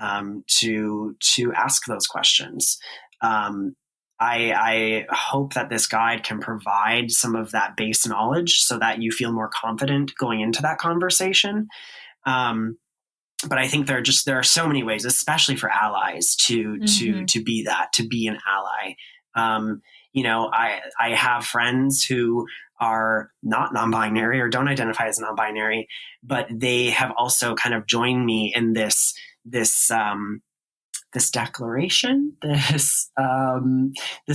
C: to ask those questions. I hope that this guide can provide some of that base knowledge so that you feel more confident going into that conversation. But I think there are so many ways, especially for allies, to be an ally. I have friends who are not non-binary or don't identify as non-binary, but they have also kind of joined me in this declaration, this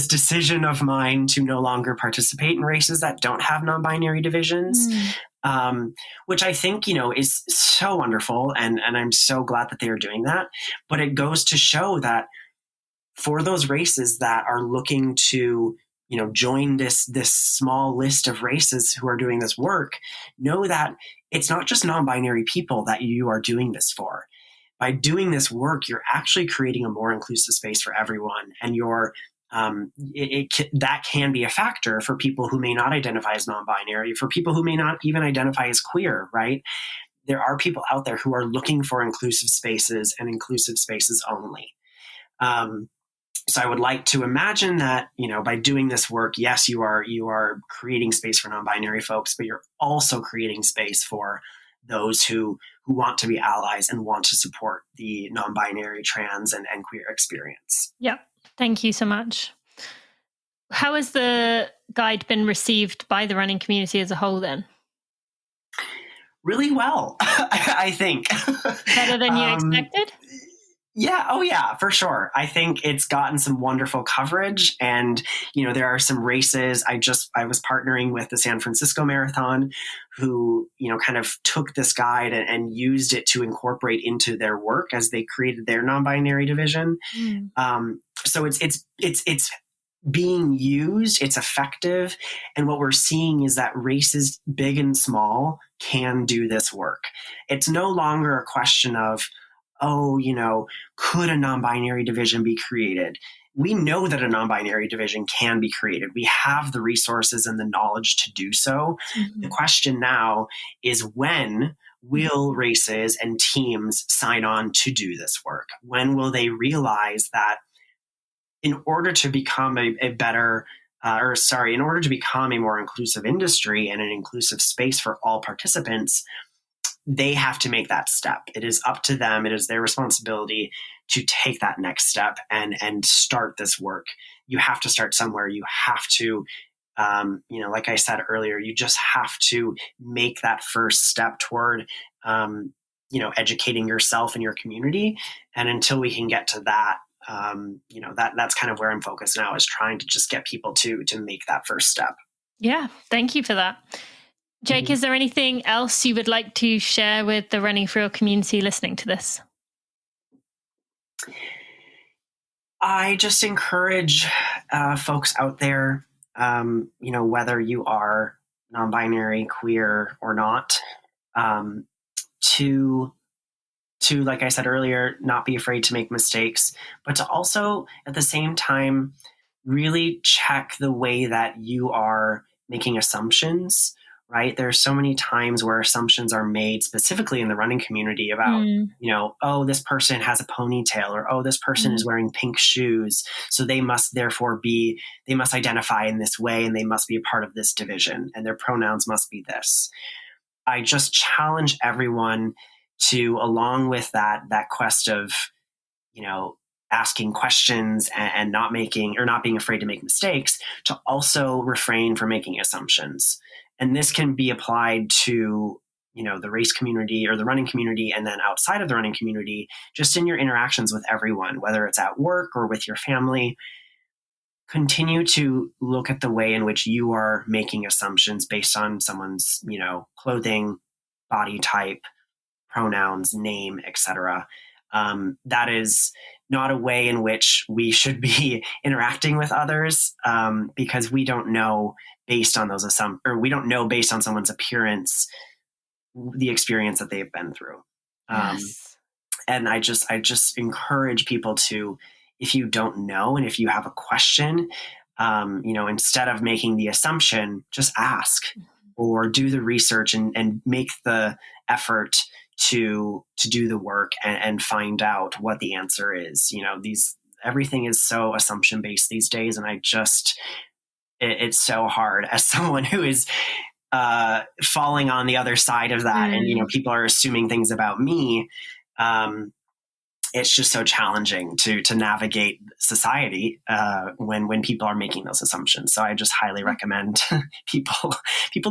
C: decision of mine to no longer participate in races that don't have non-binary divisions. Which I think, is so wonderful. And I'm so glad that they are doing that. But it goes to show that for those races that are looking to, join this small list of races who are doing this work, know that it's not just non-binary people that you are doing this for. By doing this work, you're actually creating a more inclusive space for everyone, and that can be a factor for people who may not identify as non-binary, for people who may not even identify as queer, right? There are people out there who are looking for inclusive spaces and inclusive spaces only. So I would like to imagine that, by doing this work, yes, you are creating space for non-binary folks, but you're also creating space for those who want to be allies and want to support the non-binary, trans, and queer experience.
B: Yeah. Thank you so much. How has the guide been received by the running community as a whole then?
C: Really well, I think.
B: Better than you expected?
C: Yeah. Oh, yeah, for sure. I think it's gotten some wonderful coverage, and there are some races. I was partnering with the San Francisco Marathon, who kind of took this guide and used it to incorporate into their work as they created their non-binary division. So it's being used. It's effective, and what we're seeing is that races, big and small, can do this work. It's no longer a question of, could a non-binary division be created? We know that a non-binary division can be created. We have the resources and the knowledge to do so. Mm-hmm. The question now is, when will races and teams sign on to do this work? When will they realize that in order to become in order to become a more inclusive industry and an inclusive space for all participants, they have to make that step. It is up to them. It is their responsibility to take that next step and start this work. You have to start somewhere. You have to, like I said earlier, you just have to make that first step toward, educating yourself and your community. And until we can get to that, that's kind of where I'm focused now, is trying to just get people to make that first step.
B: Yeah. Thank you for that. Jake, mm-hmm. Is there anything else you would like to share with the Running for Real community listening to this?
C: I just encourage folks out there, whether you are non-binary, queer, or not, to, like I said earlier, not be afraid to make mistakes, but to also, at the same time, really check the way that you are making assumptions. Right? There are so many times where assumptions are made, specifically in the running community, about, this person has a ponytail, or, this person is wearing pink shoes, so they must identify in this way, and they must be a part of this division, and their pronouns must be this. I just challenge everyone to, along with that quest of, asking questions and not being afraid to make mistakes, to also refrain from making assumptions. And this can be applied to, the race community or the running community, and then outside of the running community, just in your interactions with everyone, whether it's at work or with your family. Continue to look at the way in which you are making assumptions based on someone's, clothing, body type, pronouns, name, etc. That is not a way in which we should be interacting with others, because we don't know based on we don't know based on someone's appearance the experience that they've been through. Yes. And I just encourage people to, if you don't know and if you have a question, instead of making the assumption, just ask or do the research and make the effort to do the work and find out what the answer is. Everything is so assumption based these days, and it's so hard as someone who is falling on the other side of that, and people are assuming things about me. It's just so challenging to navigate society when people are making those assumptions. So I just highly recommend people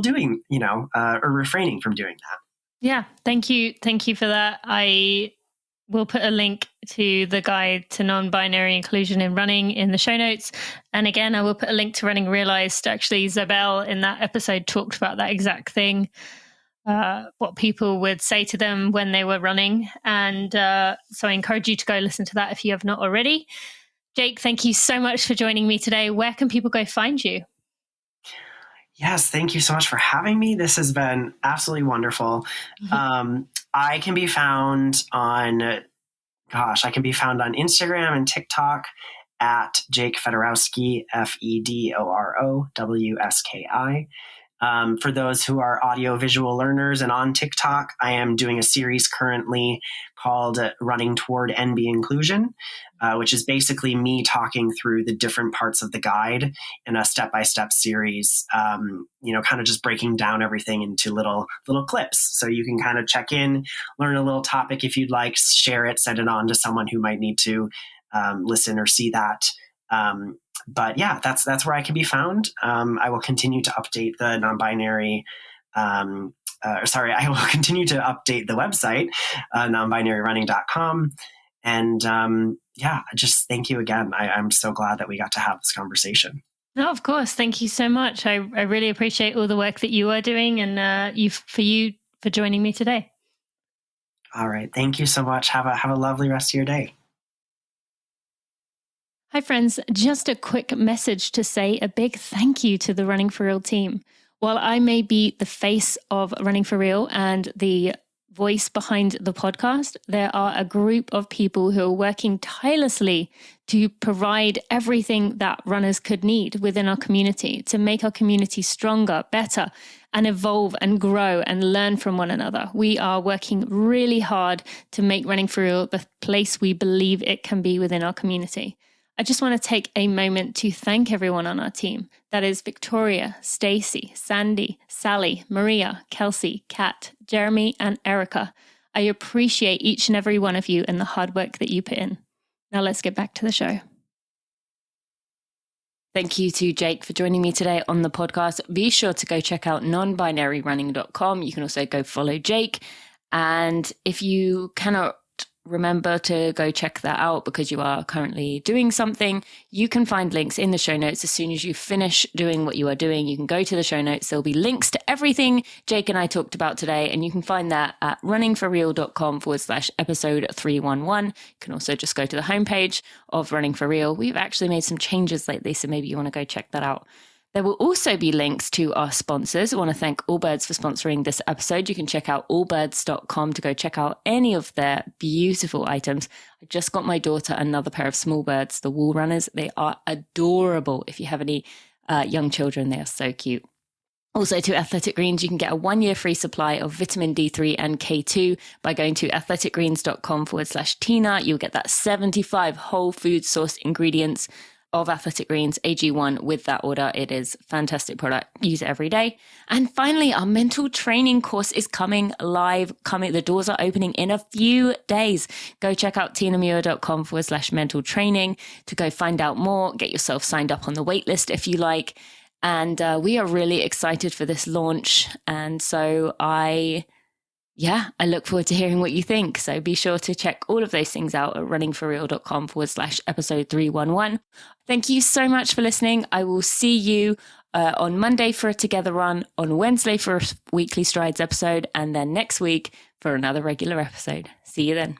C: doing, or refraining from doing that.
B: Yeah, thank you for that. I will put a link to the guide to non-binary inclusion in running in the show notes. And again, I will put a link to Running Realized. Actually, Zabel in that episode talked about that exact thing, what people would say to them when they were running. And so I encourage you to go listen to that if you have not already. Jake, thank you so much for joining me today. Where can people go find you?
C: Yes, thank you so much for having me. This has been absolutely wonderful. I can be found on, Instagram and TikTok at Jake Fedorowski, Fedorowski. For those who are audio-visual learners and on TikTok, I am doing a series currently called Running Toward NB Inclusion, which is basically me talking through the different parts of the guide in a step-by-step series, kind of just breaking down everything into little clips. So you can kind of check in, learn a little topic if you'd like, share it, send it on to someone who might need to listen or see that. But yeah, that's where I can be found. I will continue to update the non-binary. I will continue to update the website, nonbinaryrunning.com. And just thank you again. I'm so glad that we got to have this conversation.
B: No, of course. Thank you so much. I really appreciate all the work that you are doing, and you for joining me today.
C: All right. Thank you so much. Have a lovely rest of your day.
B: Hi, friends. Just a quick message to say a big thank you to the Running for Real team. While I may be the face of Running for Real and the voice behind the podcast, there are a group of people who are working tirelessly to provide everything that runners could need within our community to make our community stronger, better, and evolve and grow and learn from one another. We are working really hard to make Running for Real the place we believe it can be within our community. I just want to take a moment to thank everyone on our team. That is Victoria, Stacy, Sandy, Sally, Maria, Kelsey, Kat, Jeremy, and Erica. I appreciate each and every one of you and the hard work that you put in. Now let's get back to the show.
A: Thank you to Jake for joining me today on the podcast. Be sure to go check out nonbinaryrunning.com. You can also go follow Jake. And if you cannot remember to go check that out because you are currently doing something, you can find links in the show notes. As soon as you finish doing what you are doing, you can go to the show notes. There'll be links to everything Jake and I talked about today, and you can find that at runningforreal.com/episode 311. You can also just go to the homepage of Running for Real. We've actually made some changes lately, so maybe you want to go check that out. There will also be links to our sponsors. I want to thank Allbirds for sponsoring this episode. You can check out allbirds.com to go check out any of their beautiful items. I just got my daughter another pair of small birds, the wool runners. They are adorable. If you have any young children, they are so cute. Also to Athletic Greens, you can get a 1-year free supply of vitamin D3 and K2 by going to athleticgreens.com/Tina. You'll get that 75 whole food sourced ingredients of Athletic Greens AG1 with that order. It is a fantastic product. Use it every day. And finally, our mental training course is coming live. The doors are opening in a few days. Go check out tinamuir.com/mental training to go find out more. Get yourself signed up on the wait list if you like. And we are really excited for this launch. And so I look forward to hearing what you think. So be sure to check all of those things out at runningforreal.com/episode 311. Thank you so much for listening. I will see you on Monday for a Together Run, on Wednesday for a Weekly Strides episode, and then next week for another regular episode. See you then.